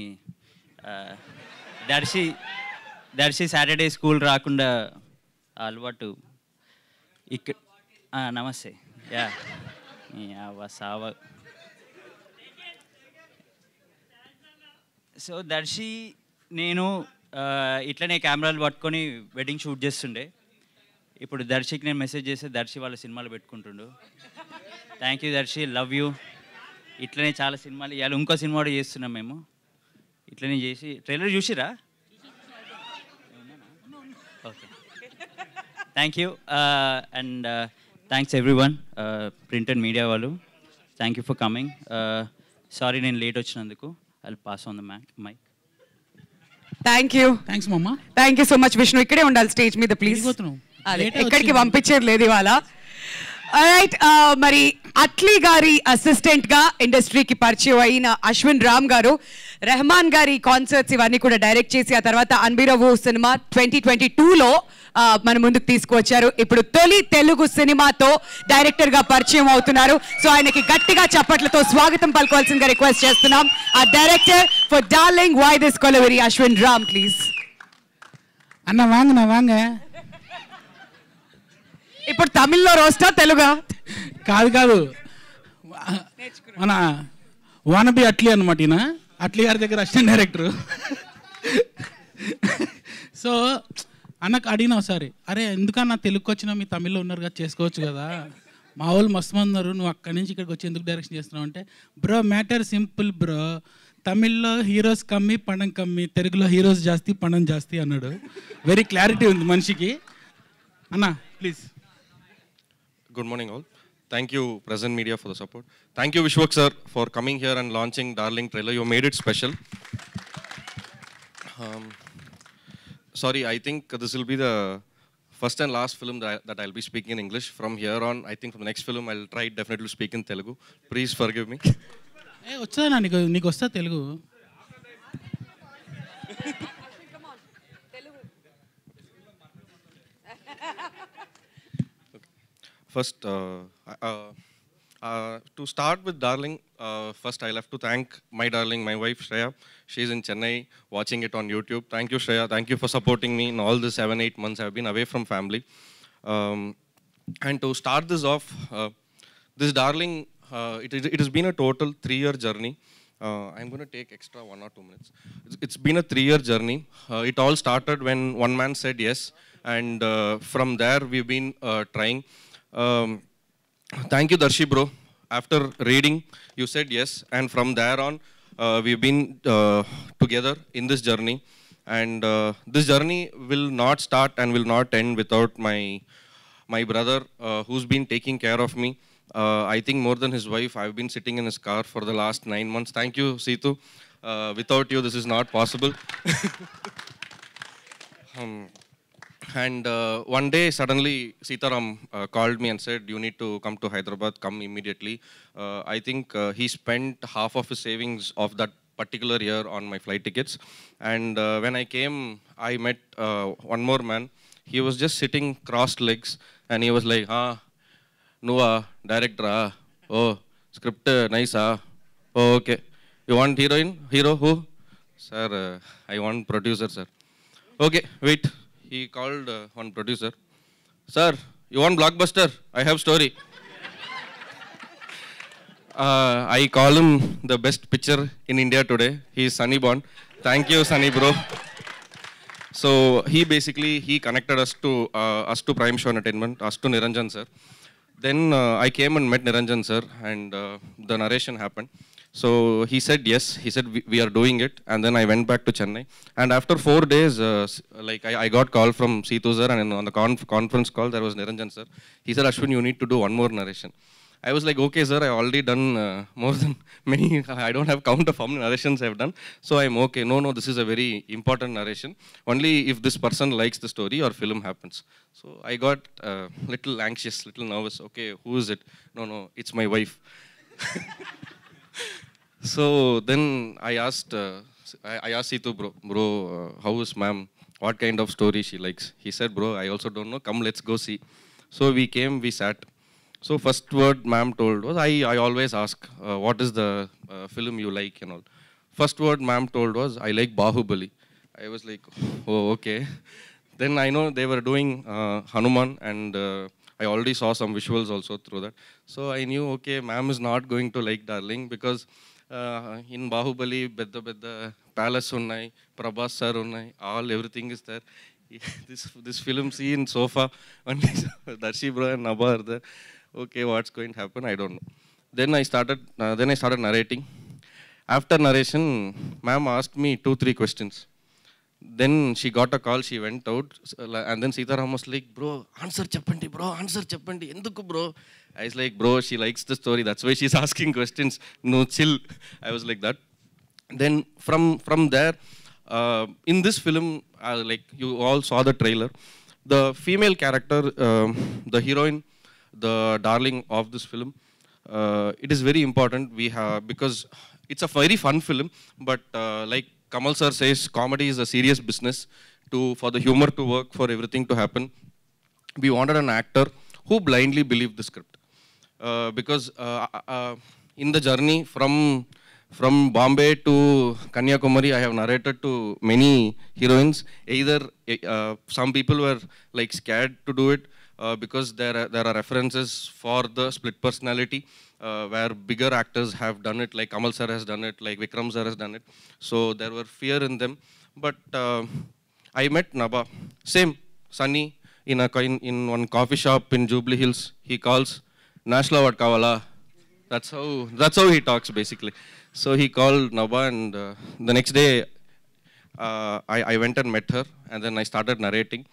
దర్శి సాటర్డే స్కూల్ రాకుండా అలవాటు ఇక్కడ. నమస్తే. యా సావ. సో దర్శి నేను ఇట్లనే కెమెరాలు పట్టుకొని వెడ్డింగ్ షూట్ చేస్తుండే. ఇప్పుడు దర్శికి నేను మెసేజ్ చేస్తే దర్శి వాళ్ళ సినిమాలు పెట్టుకుంటుండు. Thank you Darshi, love you. ఇట్లనే చాలా సినిమాలు, ఇవాళ ఇంకో సినిమా కూడా చేస్తున్నాం మేము. ఇట్లనే చేసి ట్రైలర్ చూసిరా? Okay, thank you and thanks every one, print and media వాళ్ళు. Thank you for coming. Sorry నేను లేట్ వచ్చినందుకు. I'll pass on the mic. Thank you. Thanks మమ్మ. Thank you so much Vishnu. ఇక్కడే ఉండాలి స్టేజ్ మీద ప్లీజ్. అదే ఎక్కడికి పంపించేది లేదు ఇవాళ. రైట్, మరి అట్లీ గారి అసిస్టెంట్ గా ఇండస్ట్రీకి పరిచయం అయిన అశ్విన్ రామ్ గారు రెహమాన్ గారి కాన్సర్ట్స్ ఇవన్నీ కూడా డైరెక్ట్ చేసి ఆ తర్వాత అన్బిరవు సినిమా 2022లో మన ముందుకు తీసుకువచ్చారు. ఇప్పుడు తొలి తెలుగు సినిమాతో డైరెక్టర్ గా పరిచయం అవుతున్నారు. సో ఆయనకి గట్టిగా చప్పట్లతో స్వాగతం పలుకోవాల్సిందిగా రిక్వెస్ట్ చేస్తున్నాం. ఆ director for darling why this Kolaveri, Ashwin Ram please. అన్న వాంగ. ఇప్పుడు తమిళ్లో రోస్టా తెలుగా? కాదు కాదు, మన వానబి అట్లీ అనమాట. ఈయన అట్లీ గారి దగ్గర అసిస్టెంట్ డైరెక్టర్. సో అన్నకు అడిగినా ఒకసారి, అరే ఎందుకన్నా తెలుగుకి వచ్చినా మీ తమిళ్లో ఉన్నారు కదా, చేసుకోవచ్చు కదా, మా వాళ్ళు మస్తు మంది ఉన్నారు, నువ్వు అక్కడి నుంచి ఇక్కడికి వచ్చి ఎందుకు డైరెక్షన్ చేస్తున్నావు అంటే, బ్రో మ్యాటర్ సింపుల్ బ్రో, తమిళ్లో హీరోస్ కమ్మి పణం కమ్మి, తెలుగులో హీరోస్ జాస్తి పణం జాస్తి అన్నాడు. వెరీ క్లారిటీ ఉంది మనిషికి. అన్న please. Good morning all. Thank you present media for the support. Thank you Vishwak sir for coming here and launching Darling trailer. You made it special. Sorry, I think this will be the first and last film that I'll be speaking in English. From here on, I think from the next film I'll try definitely to speak in Telugu. Please forgive me. వచ్చా నీకు వస్తా Telugu? First, to start with Darling, first I'll have to thank my darling, my wife Shreya. She's in Chennai watching it on YouTube. Thank you Shreya, thank you for supporting me in all the 7-8 months I've been away from family. And to start this off, this Darling, it has been a total 3-year journey. I'm going to take extra 1 or 2 minutes. It's been a 3-year journey. It all started when one man said yes, and from there we've been trying. Thank you Darshi bro. After reading, you said yes, and from there on, we've been together in this journey. And this journey will not start and will not end without my brother, who's been taking care of me. I think more than his wife. I've been sitting in his car for the last 9 months. Thank you, Seetu. Without you, this is not possible. And one day, suddenly, Sitaram called me and said, you need to come to Hyderabad, come immediately. I think he spent half of his savings of that particular year on my flight tickets. And when I came, I met one more man. He was just sitting crossed legs, and he was like, Nuva, director, oh, script nice, oh, okay. You want heroine? Hero who? Sir, I want producer, sir. Okay, wait. He called one producer. Sir, you want blockbuster? I have story. I call him the best pitcher in India today. He is Sunny Bond. Thank you, Sunny bro. So he connected us to Prime Show Entertainment, us to Niranjan sir. Then I came and met Niranjan sir, and the narration happened. So he said yes, he said we are doing it, and then I went back to Chennai. And after 4 days, I got call from Seetu sir, and on the conference call there was Niranjan sir. He said, Ashwin, you need to do one more narration. I was like, okay sir, I already done more than many, I don't have count of how many narrations I've done. So I'm okay, no, this is a very important narration. Only if this person likes the story or film happens. So I got little anxious, little nervous. Okay, who is it? No, it's my wife. So then I asked Seetu, bro, how is ma'am? What kind of story she likes? He said, bro, I also don't know. Come, let's go see. So we came, we sat. So first word ma'am told was, I always ask, what is the film you like and all. First word ma'am told was, I like Bahubali. I was like, oh, okay. Then I know they were doing Hanuman, and I already saw some visuals also through that. So I knew, okay, ma'am is not going to like Darling, because in Bahubali, bedda palace unnai, Prabhas sir unnai, everything is there. This film scene sofa, only Darshi bro and Nabha are there. Okay, what's going to happen? I don't know. Then I started narrating. After narration, ma'am asked me 2-3 questions. Then she got a call, she went out, and then Sitaram was like, bro, answer cheppandi, enduku bro? I was like, bro, she likes the story, that's why she's asking questions. No, chill. I was like that. Then from there, in this film, like you all saw the trailer, the female character, the heroine, the darling of this film, it is very important. We have, because it's a very fun film, but like Kamal sir says, comedy is a serious business. For the humor to work, for everything to happen, we wanted an actor who blindly believed the script. Because in the journey from Bombay to Kanyakumari, I have narrated to many heroines. Either some people were like scared to do it, because there are references for the split personality where bigger actors have done it, like Kamal sir has done it, like Vikram sir has done it. So there were fear in them. But I met Nabha, same, Sunny, in one coffee shop in Jubilee Hills. He calls, Nashla what kavala. That's how he talks basically. So he called Nabha, and the next day I went and met her, and then I started narrating.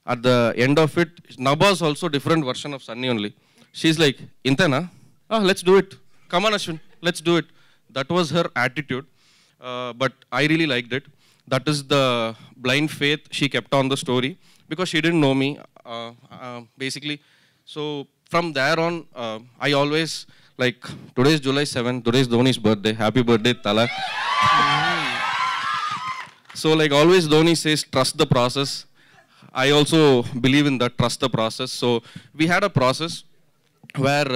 At the end of it, Nabha is also different version of Sunny only. She's like, Intena? Ah, let's do it. Come on, Ashwin, let's do it. That was her attitude, but I really liked it. That is the blind faith she kept on the story, because she didn't know me, basically. So from there on, I always, like, today is July 7th, today is Dhoni's birthday. Happy birthday, Tala. So like always Dhoni says, trust the process. I also believe in that, trust the process. So we had a process where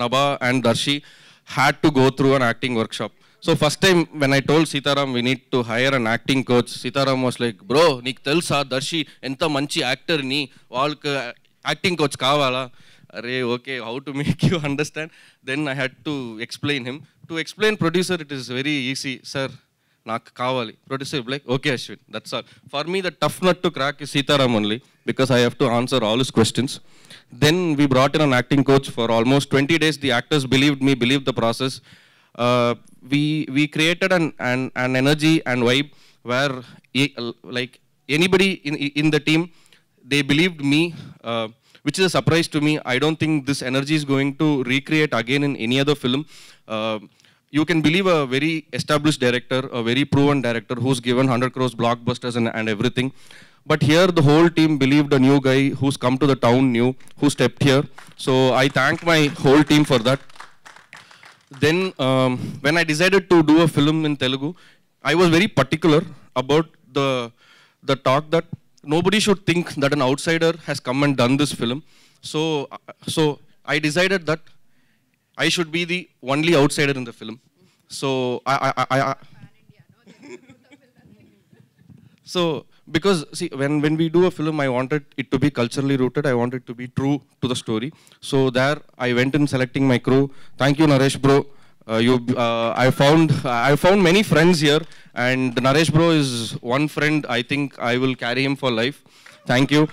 Nabha and Darshi had to go through an acting workshop. So first time when I told Sitaram we need to hire an acting coach, Sitaram was like, bro, నీకు తెలుసా దర్శి ఎంత మంచి యాక్టర్ ని, వాళ్ళకి యాక్టింగ్ కోచ్ కావాలా? అరే okay, how to make you understand? Then I had to explain him. To explain producer it is very easy, sir నాకు కావాలి. Producer like, okay Ashwin, that's all. For me the tough nut to crack is Sitaram only, because I have to answer all his questions. Then we brought in an acting coach. For almost 20 days the actors believed me, believed the process. We created an energy and vibe where like anybody in the team, they believed me, which is a surprise to me. I don't think this energy is going to recreate again in any other film. You can believe a very established director, a very proven director who's given 100 crores blockbusters and everything. But here the whole team believed a new guy who's come to the town new, who stepped here. So I thank my whole team for that. Then when I decided to do a film in Telugu, I was very particular about the talk that nobody should think that an outsider has come and done this film. So I decided that I should be the only outsider in the film. So so because see, when we do a film, I wanted it to be culturally rooted. I wanted to be true to the story. So there I went in selecting my crew. Thank you, Naresh bro. I found many friends here, and Naresh bro is one friend. I think I will carry him for life. Thank you.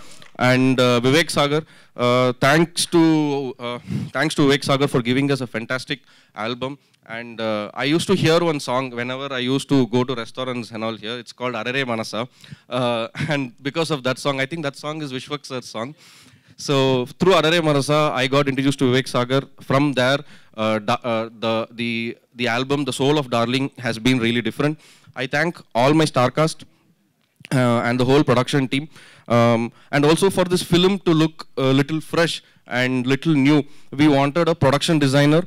And Vivek Sagar, thanks to Vivek Sagar for giving us a fantastic album. And I used to hear one song whenever I used to go to restaurants and all here. It's called Arare Manasa. And because of that song, I think that song is Vishwak sir's song. So through Arare Manasa, I got introduced to Vivek Sagar. From there, the album, The Soul of Darling, has been really different. I thank all my star cast and the whole production team. And also for this film to look a little fresh and little new, we wanted a production designer,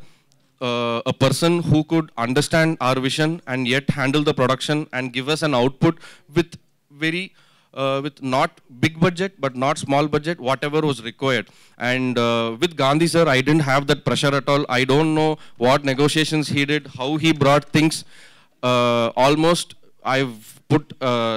a person who could understand our vision and yet handle the production and give us an output with with not big budget but not small budget, whatever was required. And with Gandhi sir, I didn't have that pressure at all. I don't know what negotiations he did, how he brought things. Almost I've put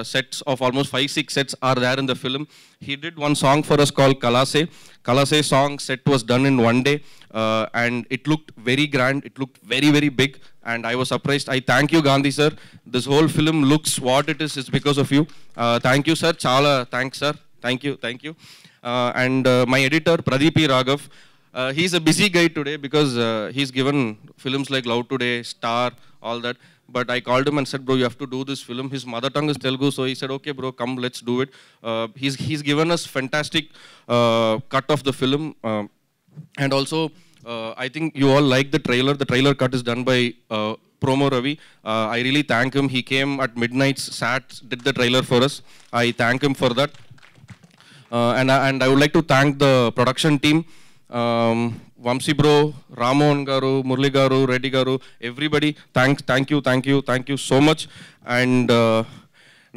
sets of almost 5-6 sets are there in the film. He did one song for us called Kalase. Kalase song set was done in one day, and it looked very grand. It looked very, very big, and I was surprised. I thank you, Gandhi sir. This whole film looks what it is because of you. Thank you, sir. Chala thanks, sir. Thank you. And my editor, Pradeep E. Raghav. He's a busy guy today because he's given films like Love Today, Star, all that. But I called him and said, bro, you have to do this film. His mother tongue is Telugu, so he said, okay, bro, come, let's do it. He's given us fantastic cut of the film. And also, I think you all like the trailer. The trailer cut is done by Promo Ravi. I really thank him. He came at midnight, did the trailer for us. I thank him for that. And I would like to thank the production team. Vamsi bro, Ramon garu, Murli garu, Reddy garu, everybody, thank you so much. And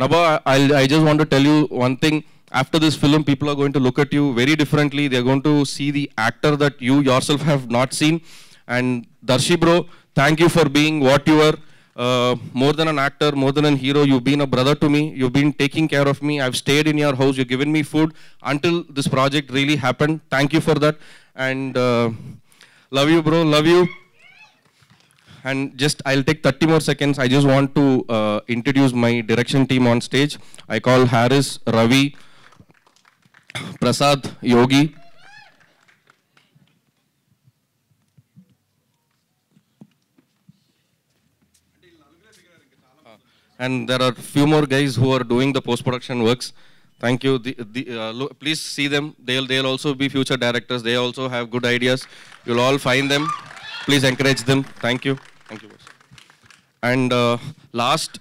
Nabha, I just want to tell you one thing. After this film, people are going to look at you very differently. They're going to see the actor that you yourself have not seen. And Darshi bro, thank you for being what you are. more than an actor, more than a hero, you've been a brother to me. You've been taking care of me. I've stayed in your house. You've given me food until this project really happened. Thank you for that. And love you, bro. Love you. And just, I'll take 30 more seconds. I just want to introduce my direction team on stage. I call Harris, Ravi, Prasad, Yogi. And there are few more guys who are doing the post-production works. Thank you. Please see them. They'll also be future directors. They also have good ideas. You'll all find them. Please encourage them. Thank you. Thank you. And last,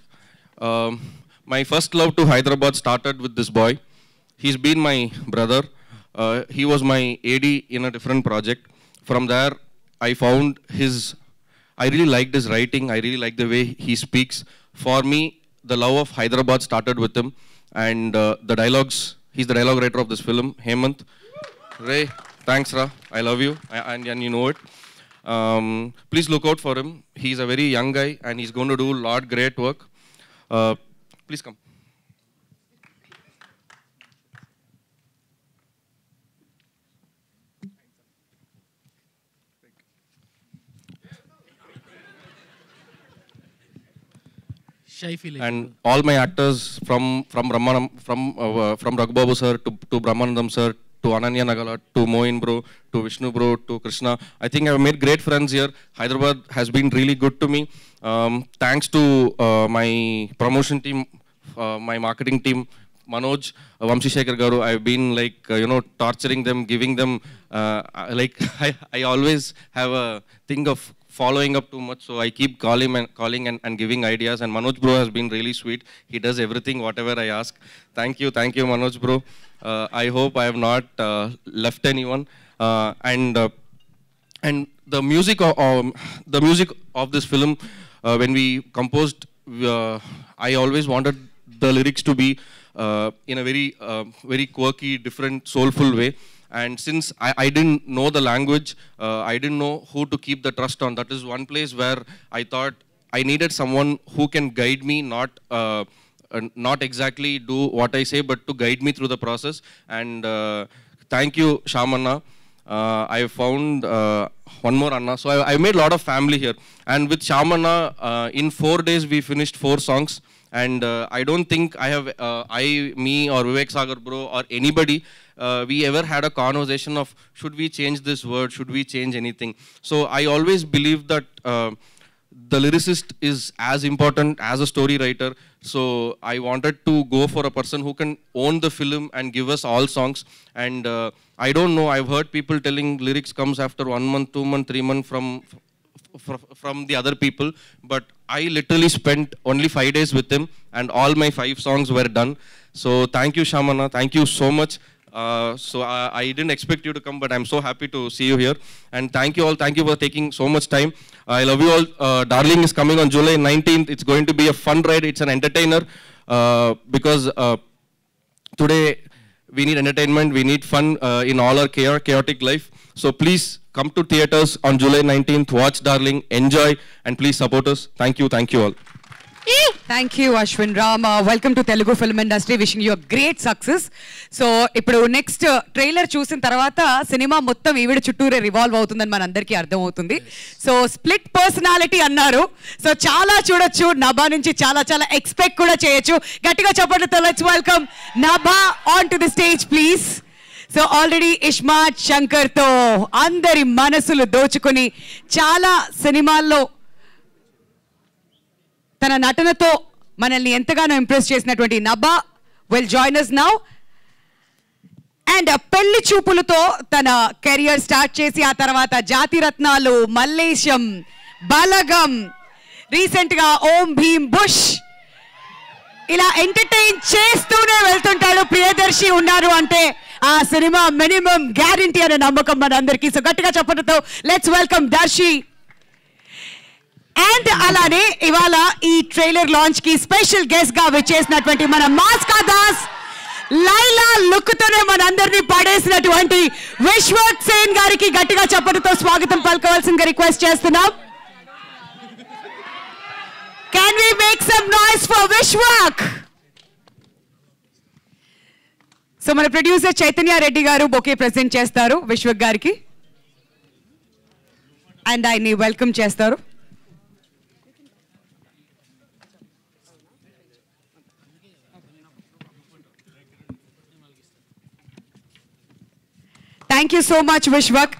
my first love to Hyderabad started with this boy. He's been my brother. He was my AD in a different project. From there, I found I really liked his writing. I really liked the way he speaks. For me, the love of Hyderabad started with him. And the dialogues, he's the dialogue writer of this film, Hemant. Ray, thanks, Ra. I love you, and you know it. Please look out for him. He's a very young guy, and he's going to do a lot great work. Please come. Shy feeling. And all my actors from Raghubabu sir to Brahmanandam sir to Ananya Nagala to Moin bro to Vishnu bro to Krishna. I think I've made great friends here. Hyderabad has been really good to me. Thanks to my promotion team, my marketing team, Manoj, Vamsi Shekhar Garu. I've been like torturing them, giving them I always have a thing of following up too much, so I keep calling and giving ideas. And Manoj bro has been really sweet. He does everything, whatever I ask. Thank you, Manoj bro. I hope I have not left anyone. And the music of this film, when we composed, I always wanted the lyrics to be in a very quirky, different, soulful way. And since I didn't know the language, I didn't know who to keep the trust on. That is one place where I thought I needed someone who can guide me, not exactly do what I say, but to guide me through the process. And thank you, Shamanna. I found one more Anna. So I made a lot of family here. And with Shamanna, in 4 days, we finished 4 songs. And I don't think me or Vivek Sagar bro or anybody, we ever had a conversation of should we change this word, should we change anything. So I always believe that the lyricist is as important as a story writer. So I wanted to go for a person who can own the film and give us all songs. And I don't know, I've heard people telling lyrics comes after 1 month, 2 months, 3 months from the other people, but I literally spent only 5 days with him and all my 5 songs were done. So thank you, Shamanna. Thank you so much. So I didn't expect you to come, but I'm so happy to see you here. And thank you all. Thank you for taking so much time. I love you all. Darling is coming on July 19th. It's going to be a fun ride. It's an entertainer because today we need entertainment. We need fun in all our chaotic life. So please come to theaters on July 19th. Watch Darling. Enjoy and please support us. Thank you. Thank you all. Thank you Ashwin Ram. Welcome to Telugu film industry. Wishing you great success. So ఇప్పుడు నెక్స్ట్ ట్రైలర్ చూసిన తర్వాత సినిమా మొత్తం ఈవిడ చుట్టూరే రివాల్వ్ అవుతుందని మన అందరికీ అర్థమవుతుంది. సో స్ప్లిట్ పర్సనాలిటీ అన్నారు. సో చాలా చూడొచ్చు. నభా నుంచి చాలా ఎక్స్పెక్ట్ కూడా చేయొచ్చు. గట్టిగా చెప్పండి. Let's welcome Nabha on to the stage please. So already iSmart శంకర్తో అందరి మనసులు దోచుకొని చాలా సినిమాల్లో తన నటనతో మనల్ని ఎంతగానో ఇంప్రెస్ చేసినటువంటి Nabha will join us now. And పెళ్లి చూపులతో తన కెరియర్ స్టార్ట్ చేసి ఆ తర్వాత జాతిరత్నాలు, మల్లేశం, బలగం, రీసెంట్ గా ఓం భీమ్ బుష్, ఇలా ఎంటర్టైన్ చేస్తూనే వెళ్తుంటాడు. ప్రియదర్శి ఉన్నారు అంటే ఆ సినిమా మినిమం గ్యారంటీ అనే నమ్మకం మనందరికీ. సో గట్టిగా చెప్పడంతో లెట్స్ వెల్కమ్ దర్శి. అండ్ అలానే ఇవాళ ఈ ట్రైలర్ లాంచ్ కి స్పెషల్ గెస్ట్ గా వచ్చేసినటువంటి మన మాస్కా దాస్, లైలా లుక్ తోనే మనందరినీ పడేసినటువంటి విశ్వక్ సేన్ గారికి గట్టిగా చెప్పడంతో స్వాగతం పలకవలసిందిగా రిక్వెస్ట్ చేస్తున్నాం. Can we make some noise for Vishwak? So మన ప్రొడ్యూసర్ చైతన్య రెడ్డి గారు బొకే ప్రెజెంట్ చేస్తారు విశ్వక్ గారికి అండ్ ఆయన్ని వెల్కమ్ చేస్తారు. Thank you so much Vishwak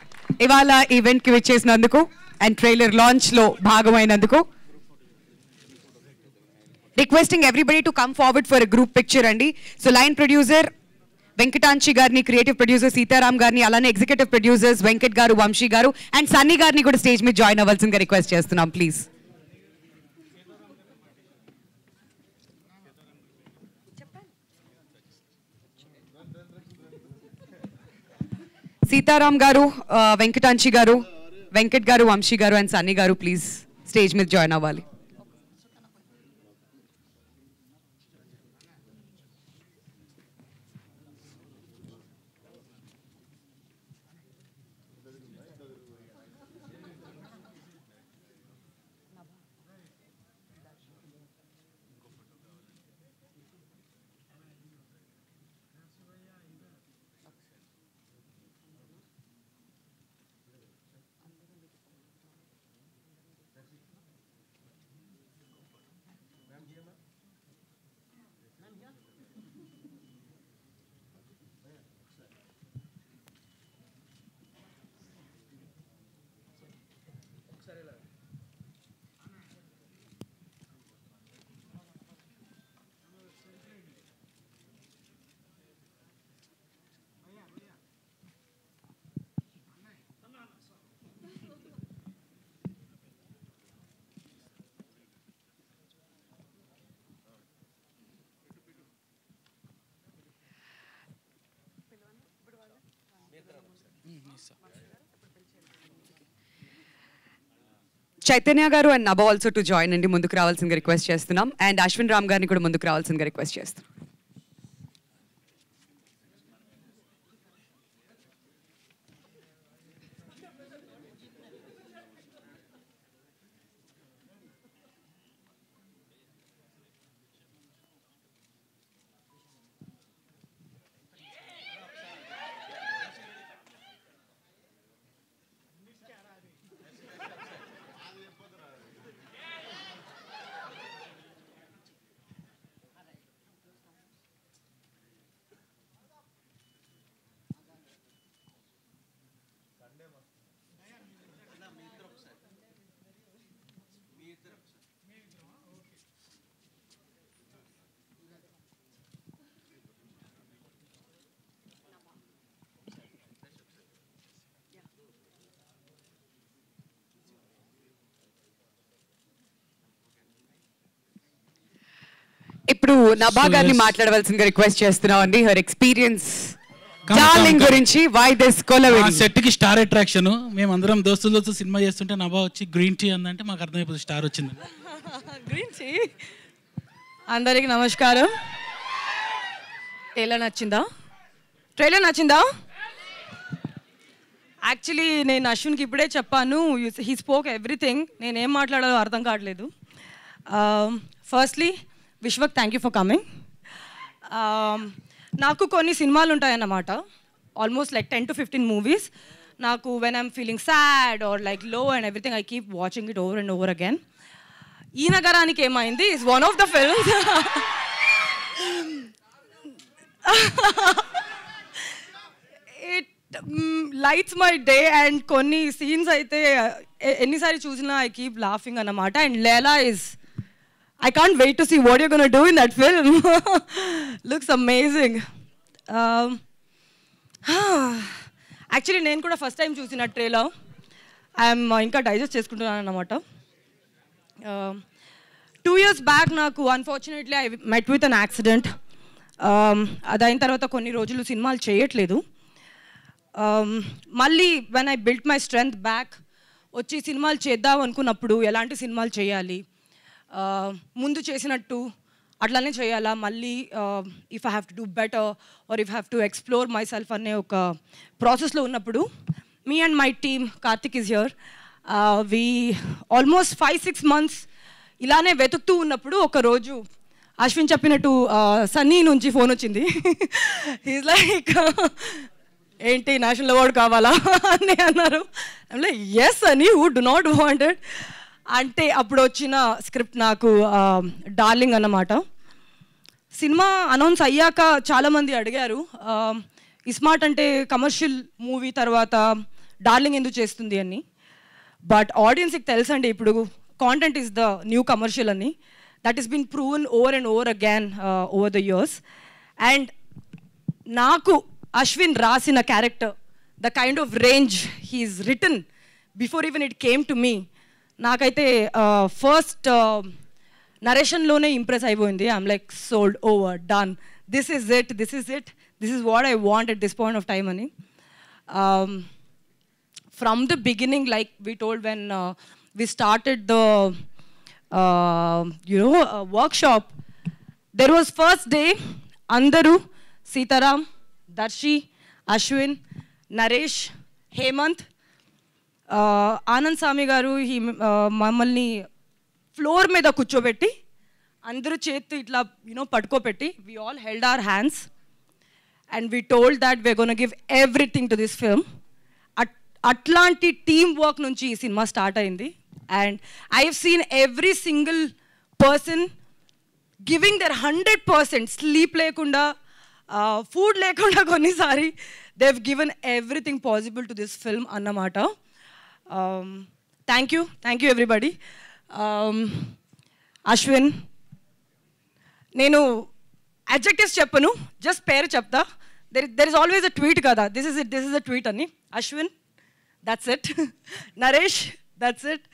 ఇవాళ ఈవెంట్కి విచ్చేసినందుకు అండ్ ట్రైలర్ లాంచ్లో భాగమైనందుకు. Requesting everybody to come forward for a group picture అండి. సో లైన్ ప్రొడ్యూసర్ వెంకటాంశి గారిని, క్రియేటివ్ ప్రొడ్యూసర్ సీతారాం గారిని, అలానే ఎగ్జిక్యూటివ్ ప్రొడ్యూసర్స్ వెంకట్ గారు, వంశీ గారు అండ్ సన్నీ గారిని కూడా స్టేజ్ మీద జాయిన్ అవ్వాల్సిందిగా రిక్వెస్ట్ చేస్తున్నాం ప్లీజ్. సీతారాం గారు, వెంకటాంశి గారు, వెంకట్ గారు, వంశీ గారు అండ్ సన్నీ గారు ప్లీజ్ స్టేజ్ మీద జాయిన్ అవ్వాలి. చైతన్య గారు and Nabha also to join అండి ముందుకు రావాల్సిందిగా రిక్వెస్ట్ చేస్తున్నాం అండ్ అశ్విన్ రామ్ గారిని కూడా ముందుకు రావాల్సిందిగా రిక్వెస్ట్ చేస్తున్నాం. ఇప్పుడు నభా గారిని మాట్లాడవలసిందిగా రిక్వెస్ట్ చేస్తున్నాం అండి. హర్ ఎక్స్పీరియన్స్ డార్లింగ్ గురించి వై దిస్ కొలవేరి సెట్ కి స్టార్ అట్రాక్షన్. మేము అందరం దోస్తులతో సినిమా చేస్తుంటే నభా వచ్చి గ్రీన్ టీ అందంటే మాకు అర్థమైపోతుంది స్టార్ వచ్చింది. Green tea. అందరికి నమస్కారం. ఎలా నచ్చిందా? ట్రైలర్ నచ్చిందా? యాక్చువల్లీ నేను అశ్విన్కి ఇప్పుడే చెప్పాను, హీ స్పోక్ ఎవ్రీథింగ్. నేనేం మాట్లాడాలో అర్థం కావట్లేదు. Firstly Vishwak, thank you for coming. నాకు కొన్ని సినిమాలు ఉంటాయన్నమాట, ఆల్మోస్ట్ లైక్ 10 to 15 మూవీస్. నాకు when I'm feeling sad or like low and everything I keep watching it over and over again. Ee Nagaraniki Emaindi is one of the films. It lights my day and కొన్ని సీన్స్ అయితే ఎన్నిసారి చూసినా ఐ కీప్ లాఫింగ్ అన్నమాట. And Laila is I can't wait to see what you're going to do in that film. Looks amazing. Actually, నేను కూడా ఫస్ట్ టైం చూసిన ట్రైలర్. ఐఎమ్ ఇంకా డైజెస్ట్ చేసుకుంటున్నాను అన్నమాట. 2 years బ్యాక్ నాకు unfortunately I met with an accident. అదైన తర్వాత కొన్ని రోజులు సినిమాలు చేయట్లేదు. మళ్ళీ when I built my strength back వచ్చి సినిమాలు చేద్దాం అనుకున్నప్పుడు ఎలాంటి సినిమాలు చేయాలి, ముందు చేసినట్టు అట్లానే చేయాలా, మళ్ళీ if I have to do better or if have to explore my self అనే ఒక ప్రాసెస్లో ఉన్నప్పుడు me and my team Karthik is here. We almost 5-6 months ఇలానే వెతుకుతూ ఉన్నప్పుడు ఒకరోజు అశ్విన్ చెప్పినట్టు సన్నీ నుంచి ఫోన్ వచ్చింది. ఈజ్ లైక్ ఏంటి నేషనల్ అవార్డు కావాలా అని అన్నారు. ఎస్ అని హూ డు నాట్ వాంటెడ్ అంటే అప్పుడు వచ్చిన స్క్రిప్ట్ నాకు డార్లింగ్ అన్నమాట. సినిమా అనౌన్స్ అయ్యాక చాలామంది అడిగారు ఇస్మార్ట్ అంటే కమర్షియల్ మూవీ తర్వాత డార్లింగ్ ఎందుకు చేస్తుంది అని. బట్ ఆడియన్స్కి తెలుసండి ఇప్పుడు content is the new commercial అని. That is been proven over and over again over the years. And నాకు అశ్విన్ రాసిన character the kind of range he's written before even it came to me నాకైతే ఫస్ట్ నరేషన్లోనే ఇంప్రెస్ అయిపోయింది. I'm like sold over done this is it this is what I want at this point of time అని. From the beginning like we told when we started the workshop, there was first day andaru Sitaram, Darshi, Ashwin, Naresh, Hemant, Anand Sami garu mammalni floor మీద కూర్చోబెట్టి అందరూ చేతి ఇట్లా పట్టుకోబెట్టి we all held our hands and we told that we're going to give everything to this film. అట్లాంటి టీమ్ వర్క్ నుంచి ఈ సినిమా స్టార్ట్ అయింది. And I have seen every single person giving their 100%, sleep lekunda, food lekunda konnisari they've given everything possible to this film annamata. Thank you everybody. Ashwin, nenu adjectives cheppanu, just pair chepta. There is always a tweet kada, this is it, this is a tweet ani. Ashwin, that's it. Naresh, that's it.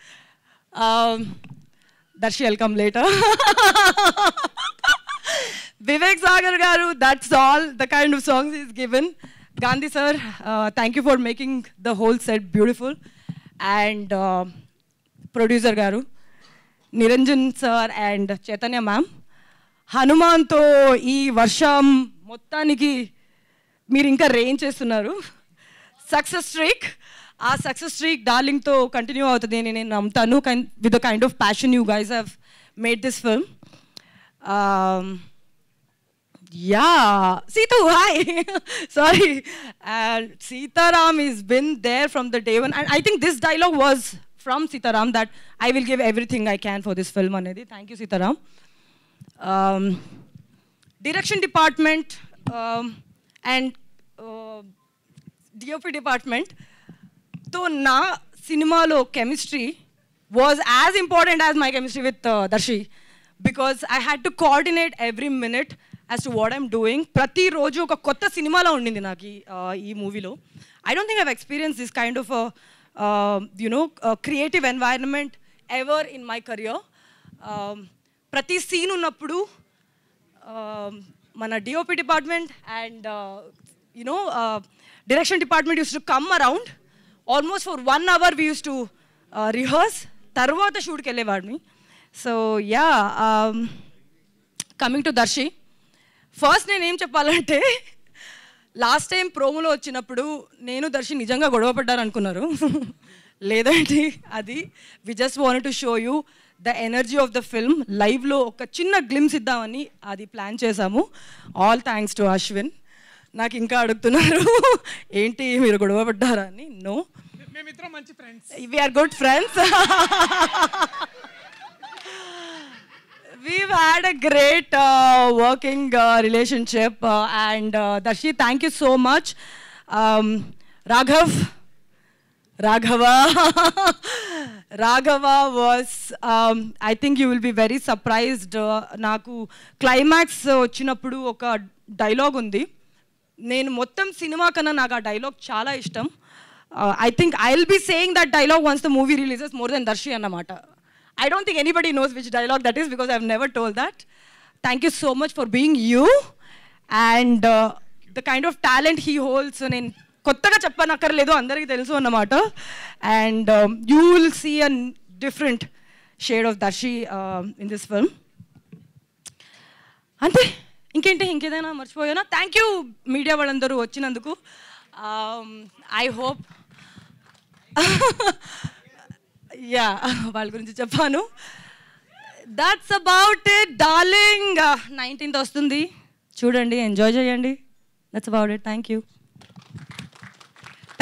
Darshi, I'll come later. Vivek Sagar garu, that's all the kind of songs he's given. Gandhi sir, thank you for making the whole set beautiful. And producer garu, Niranjan sir and Chaitanya ma'am. Hanuman to ee varsham mottaniki meer inka rain chestunaru. Success streak, ఆ సక్సెస్ స్ట్రీక్ డార్లింగ్తో కంటిన్యూ అవుతుంది అని నేను నమ్ముతాను. With the kind of passion you guys have made this film. Yeah Seethu hi sorry Seetharam is been there from the day one and I think this dialogue was from Seetharam that I will give everything I can for this film అనేది. Thank you Seetharam. Direction department and DOP department तो ना सिनेमालो chemistry was as important as my chemistry with Darshi, because I had to coordinate every minute as to what I'm doing. Prati roju oka kotta cinema la undindi naki ee movie lo. I don't think I've experienced this kind of a creative environment ever in my career. Prati scene unnappudu mana DOP department and direction department used to come around. Almost for 1 hour we used to rehearse. Tarvata shoot ke levadni. So yeah, coming to Darshi. First నేను ఏం చెప్పాలంటే లాస్ట్ టైం ప్రోమోలో వచ్చినప్పుడు నేను దర్శి నిజంగా గొడవ పడ్డారు అనుకున్నారు. లేదండి అది we just wanted to show you the energy of the film. లైవ్లో ఒక చిన్న గ్లిమ్స్ ఇద్దామని అది ప్లాన్ చేశాము. All thanks to Ashwin. నాకు ఇంకా అడుగుతున్నారు ఏంటి మీరు గొడవ పడ్డారా అని. నో, మేమిద్దరం మంచి friends. We are good friends. We've had a great working relationship and Darshi, thank you so much. Raghava was, I think you will be very surprised. Naku climax vachinappudu oka dialogue undi. నేను మొత్తం సినిమా కన్నా నాకు ఆ డైలాగ్ చాలా ఇష్టం. I think I'll be saying that dialogue once the movie releases more than Darshi అన్నమాట. I don't think anybody knows which dialogue that is because I've never told that. Thank you so much for being you and the kind of talent he holds. నేను కొత్తగా చెప్పనక్కర్లేదు, అందరికీ తెలుసు అన్నమాట. And you will see a different shade of Darshi in this film. అంతే, ఇంకేదైనా మర్చిపోయానా? థ్యాంక్ యూ మీడియా వాళ్ళందరూ వచ్చినందుకు. ఐ హోప్ యా వాళ్ళ గురించి చెప్పాను. That's about it darling. 19th వస్తుంది, చూడండి, ఎంజాయ్ చేయండి. That's about it. Thank you.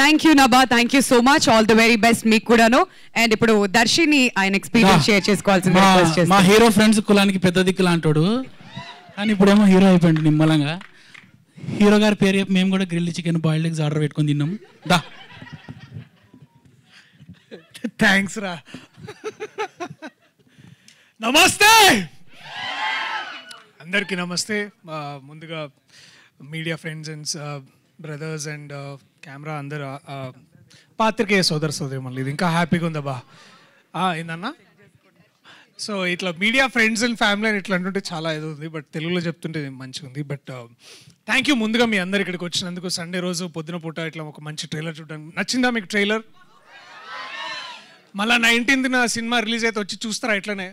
Thank you Nabha, thank you so much. All the very best మీకు కూడాను. అండ్ ఇప్పుడు దర్శిని ఆయన ఎక్స్పీరియన్స్ షేర్ చేసుకోవాల్సింది రిక్వెస్ట్ చేస్తాను. మా హీరో ఫ్రెండ్స్ కులానికి పెద్ద దిక్కులా అంటాడు, కానీ ఇప్పుడేమో హీరో అయిపోయింది నిమ్మలంగా. హీరో గారి పేరు చెప్పి మేము కూడా grill chicken boiled eggs order పెట్టుకొని తిన్నాం. దా థ్యాంక్స్ రా. నమస్తే అందరికీ నమస్తే. ముందుగా media friends and brothers and camera అందరు పాత్రికేయ సోదరి మళ్ళీ ఇది ఇంకా హ్యాపీగా ఉందబ్బా. ఏందన్నా? సో ఇట్లా మీడియా ఫ్రెండ్స్ అండ్ ఫ్యామిలీ అని ఇట్లా అంటుంటే చాలా ఇది ఉంది, బట్ తెలుగులో చెప్తుంటే మంచిగా ఉంది. బట్ థ్యాంక్ యూ ముందుగా మీ అందరు ఇక్కడికి వచ్చినందుకు. సండే రోజు పొద్దున పూట ఇట్లా ఒక మంచి ట్రైలర్ చూడడానికి. నచ్చిందా మీకు ట్రైలర్? మళ్ళీ 19th సినిమా రిలీజ్ అయితే వచ్చి చూస్తారా ఇట్లనే,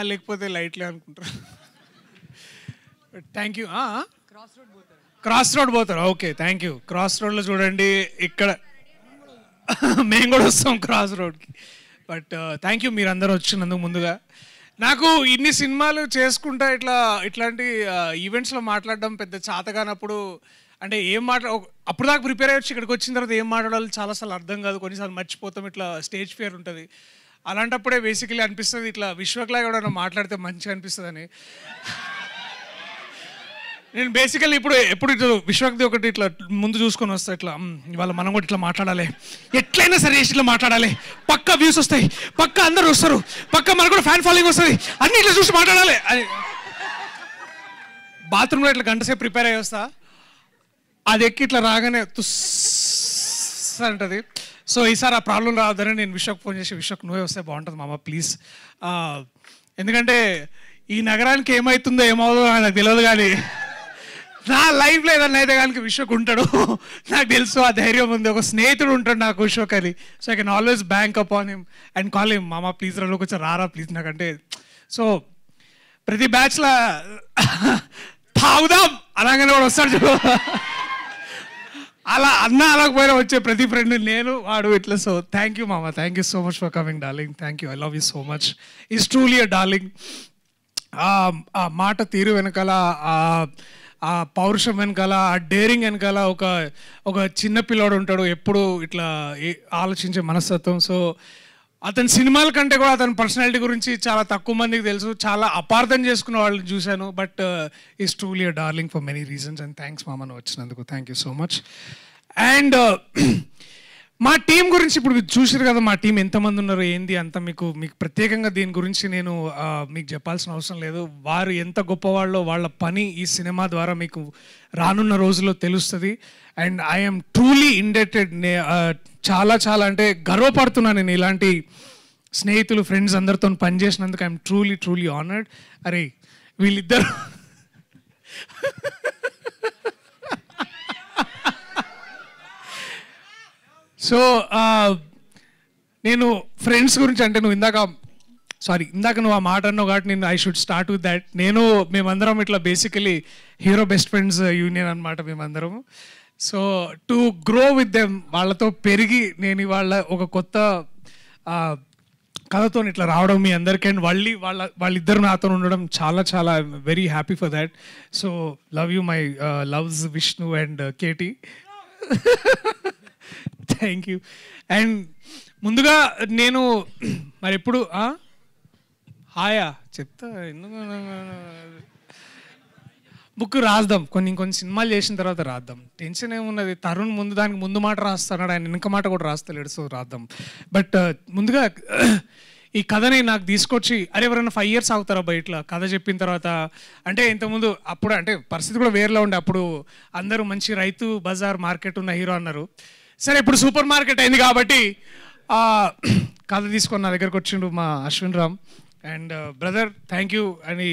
లేకపోతే లైట్లే అనుకుంటారా? Thank you. క్రాస్ రోడ్ పోతారు, ఓకే థ్యాంక్ యూ. క్రాస్ రోడ్లో చూడండి, ఇక్కడ మేము కూడా వస్తాం క్రాస్ రోడ్కి. బట్ థ్యాంక్ యూ మీరు అందరూ వచ్చినందుకు. ముందుగా నాకు ఇన్ని సినిమాలు చేసుకుంటా ఇట్లాంటి ఈవెంట్స్లో మాట్లాడడం పెద్ద చాతగానప్పుడు, అంటే అప్పుడు దాకా ప్రిపేర్ అయ్యొచ్చు, ఇక్కడికి వచ్చిన తర్వాత ఏం మాట్లాడాలో చాలాసార్లు అర్థం కాదు, కొన్నిసార్లు మర్చిపోతాం, ఇట్లా స్టేజ్ ఫియర్ ఉంటుంది. అలాంటప్పుడే బేసికలీ అనిపిస్తుంది ఇట్లా విశ్వక్లా ఎవడన్నా మాట్లాడితే మంచిగా అనిపిస్తుంది అని. నేను బేసికల్లీ ఎప్పుడు ఇట్లా విశ్వక్ది ఒకటి ఇట్లా ముందు చూసుకొని వస్తా, ఇట్లా ఇవాళ మనం కూడా ఇట్లా మాట్లాడాలి, ఎట్లయినా సరే ఇట్లా మాట్లాడాలి, పక్క వ్యూస్ వస్తాయి, పక్క అందరూ వస్తారు, పక్క మనకు కూడా ఫ్యాన్ ఫాలోయింగ్ వస్తుంది, అన్ని ఇట్లా చూసి మాట్లాడాలి అని బాత్రూంలో ఇట్లా గంట సేపు ప్రిపేర్ అయ్యి వస్తా. అది ఎక్కి ఇట్లా రాగానే అంటది. సో ఈసారి ఆ ప్రాబ్లం రావద్దని నేను విశ్వకు ఫోన్ చేసి, విశ్వకు నువ్వే వస్తే బాగుంటుంది మామ ప్లీజ్, ఎందుకంటే ఈ నగరానికి ఏమవుతుందో ఏమవుతుందో నాకు తెలియదు, కానీ నా లైఫ్లో ఏదన్నా అయితే కానీ విశ్వకు ఉంటాడు, నాకు తెలుసు, ఆ ధైర్యం ఉంది. ఒక స్నేహితుడు ఉంటాడు నాకు విశ్వక్ అని. So I can always bank up on him and call him మామ ప్లీజ్ రా, కొంచెం రారా ప్లీజ్ నాకంటే. సో ప్రతి బ్యాచ్లో తాగుదాం అలాగనే కూడా వస్తాడు చూడు, అలా అలాగపోయినా వచ్చే ప్రతి ఫ్రెండ్ నేను వాడు ఇట్లా. సో థ్యాంక్ యూ మామ, thank you so much for coming darling, thank you, I love you so much. Is truly a darling. ఆ మాట తీరు వెనకాల, ఆ పౌరుషం వెనకాల, ఆ డేరింగ్ వెనకాల ఒక చిన్న పిల్లోడు ఉంటాడు, ఎప్పుడు ఇట్లా ఆలోచించే మనస్తత్వం. సో అతని సినిమాల కంటే కూడా అతని పర్సనాలిటీ గురించి చాలా తక్కువ మందికి తెలుసు, చాలా అపార్థం చేసుకున్న వాళ్ళని చూశాను. But is truly a darling for many reasons and thanks మామను వచ్చినందుకు, thank you so much. And మా టీం గురించి ఇప్పుడు చూసారు కదా, మా టీం ఎంతమంది ఉన్నారు ఏంది అంత మీకు ప్రత్యేకంగా దీని గురించి నేను మీకు చెప్పాల్సిన అవసరం లేదు. వారు ఎంత గొప్పవాళ్ళో వాళ్ళ పని ఈ సినిమా ద్వారా మీకు రానున్న రోజుల్లో తెలుస్తుంది. అండ్ ఐఎమ్ ట్రూలీ ఇండెటెడ్, చాలా చాలా అంటే గర్వపడుతున్నాను నేను ఇలాంటి స్నేహితులు ఫ్రెండ్స్ అందరితో పనిచేసినందుకు. I'm truly truly honoured. అరే వీళ్ళిద్దరు సో నేను ఫ్రెండ్స్ గురించి అంటే ఇందాక నువ్వు ఆ మాట అన్నావు కాబట్టి నేను I should start with that. మేమందరం ఇట్లా basically hero best friends union అనమాట మేమందరం. So to grow with them, వాళ్ళతో పెరిగి నేను ఇవాళ ఒక కొత్త కథతో ఇట్లా రావడం మీ అందరికీ, అండ్ వాళ్ళిద్దరు నాతో ఉండడం చాలా చాలా very happy for that. So love you my loves Vishnu and KT. Thank you. And ముందుగా నేను మరి ఎప్పుడు హాయా చెప్తా, ఎందుకు బుక్ రాద్దాం, కొన్ని సినిమాలు చేసిన తర్వాత రాద్దాం, టెన్షన్ ఏమున్నది. తరుణ్ దానికి ముందు మాట రాస్తున్నాడు, ఆయన వెనక మాట కూడా రాస్తలేడు, సో రాద్దాం. బట్ ముందుగా ఈ కథని నాకు తీసుకొచ్చి, అరే ఎవరైనా 5 years అవుతారా బయట కథ చెప్పిన తర్వాత, అంటే ఇంతకుముందు అప్పుడు అంటే పరిస్థితి కూడా వేరేలా ఉండే, అప్పుడు అందరూ మంచి రైతు బజార్ మార్కెట్ ఉన్న హీరో అన్నారు. సరే ఇప్పుడు సూపర్ మార్కెట్ అయింది కాబట్టి కథ తీసుకొని నా దగ్గరకు వచ్చిండు మా Ashwin Ram. And brother thank you అని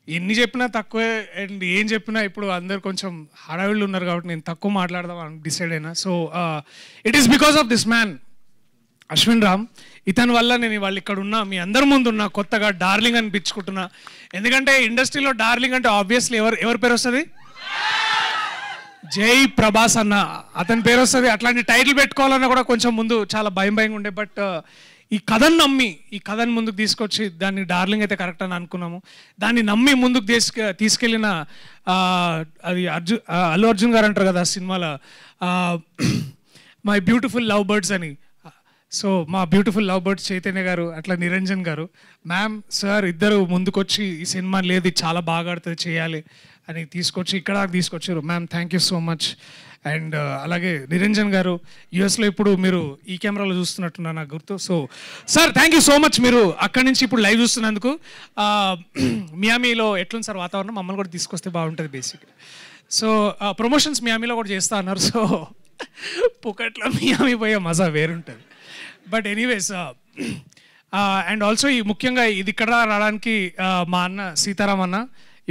ఎన్ని చెప్పినా తక్కువే, అండ్ ఏం చెప్పినా ఇప్పుడు అందరు కొంచెం హడావిళ్ళు ఉన్నారు కాబట్టి నేను తక్కువ మాట్లాడదాం అని డిసైడ్ అయినా. So it is because of this man Ashwin Ram. ఇతని వల్ల నేను వాళ్ళు ఇక్కడ ఉన్నా, మీ అందరి ముందు ఉన్నా, కొత్తగా డార్లింగ్ అని పిచ్చుకుంటున్నా. ఎందుకంటే ఇండస్ట్రీలో డార్లింగ్ అంటే ఆబ్వియస్లీ ఎవరి పేరు వస్తుంది? జై ప్రభాస్ అన్న, అతని పేరు వస్తుంది. అట్లాంటి టైటిల్ పెట్టుకోవాలన్నా కూడా కొంచెం ముందు చాలా భయంగా ఉండే. బట్ ఈ కథను ముందుకు తీసుకొచ్చి దాన్ని డార్లింగ్ అయితే కరెక్ట్ అని అనుకున్నాము. దాన్ని నమ్మి ముందుకు తీసుకెళ్ళిన అది అల్లు అర్జున్ గారు అంటారు కదా సినిమాలో మై బ్యూటిఫుల్ లవ్ బర్డ్స్ అని. సో మా బ్యూటిఫుల్ లవ్ బర్డ్స్ చైతన్య గారు, అట్లా నిరంజన్ గారు, మ్యామ్, సార్ ఇద్దరు ముందుకొచ్చి ఈ సినిమా లేదు చాలా బాగా ఆడుతుంది చేయాలి అని తీసుకొచ్చి ఇక్కడ తీసుకొచ్చారు. Ma'am thank you so much. And అలాగే నిరంజన్ గారు యుఎస్లో ఇప్పుడు మీరు ఈ కెమెరాలో చూస్తున్నట్టున్నా నాకు గుర్తు. So sir thank you so much, మీరు అక్కడి నుంచి ఇప్పుడు లైవ్ చూస్తున్నందుకు. మియామీలో ఎట్లుంది సార్ వాతావరణం? మమ్మల్ని కూడా తీసుకొస్తే బాగుంటుంది బేసిక్. సో ప్రమోషన్స్ మియామీలో కూడా చేస్తా అన్నారు. సో పుకట్లో మియామీ పోయే మజా వేరుంటుంది. బట్ ఎనీవేస్ అండ్ ఆల్సో ఈ ముఖ్యంగా ఇది ఇక్కడ రావడానికి మా అన్న సీతారాం అన్న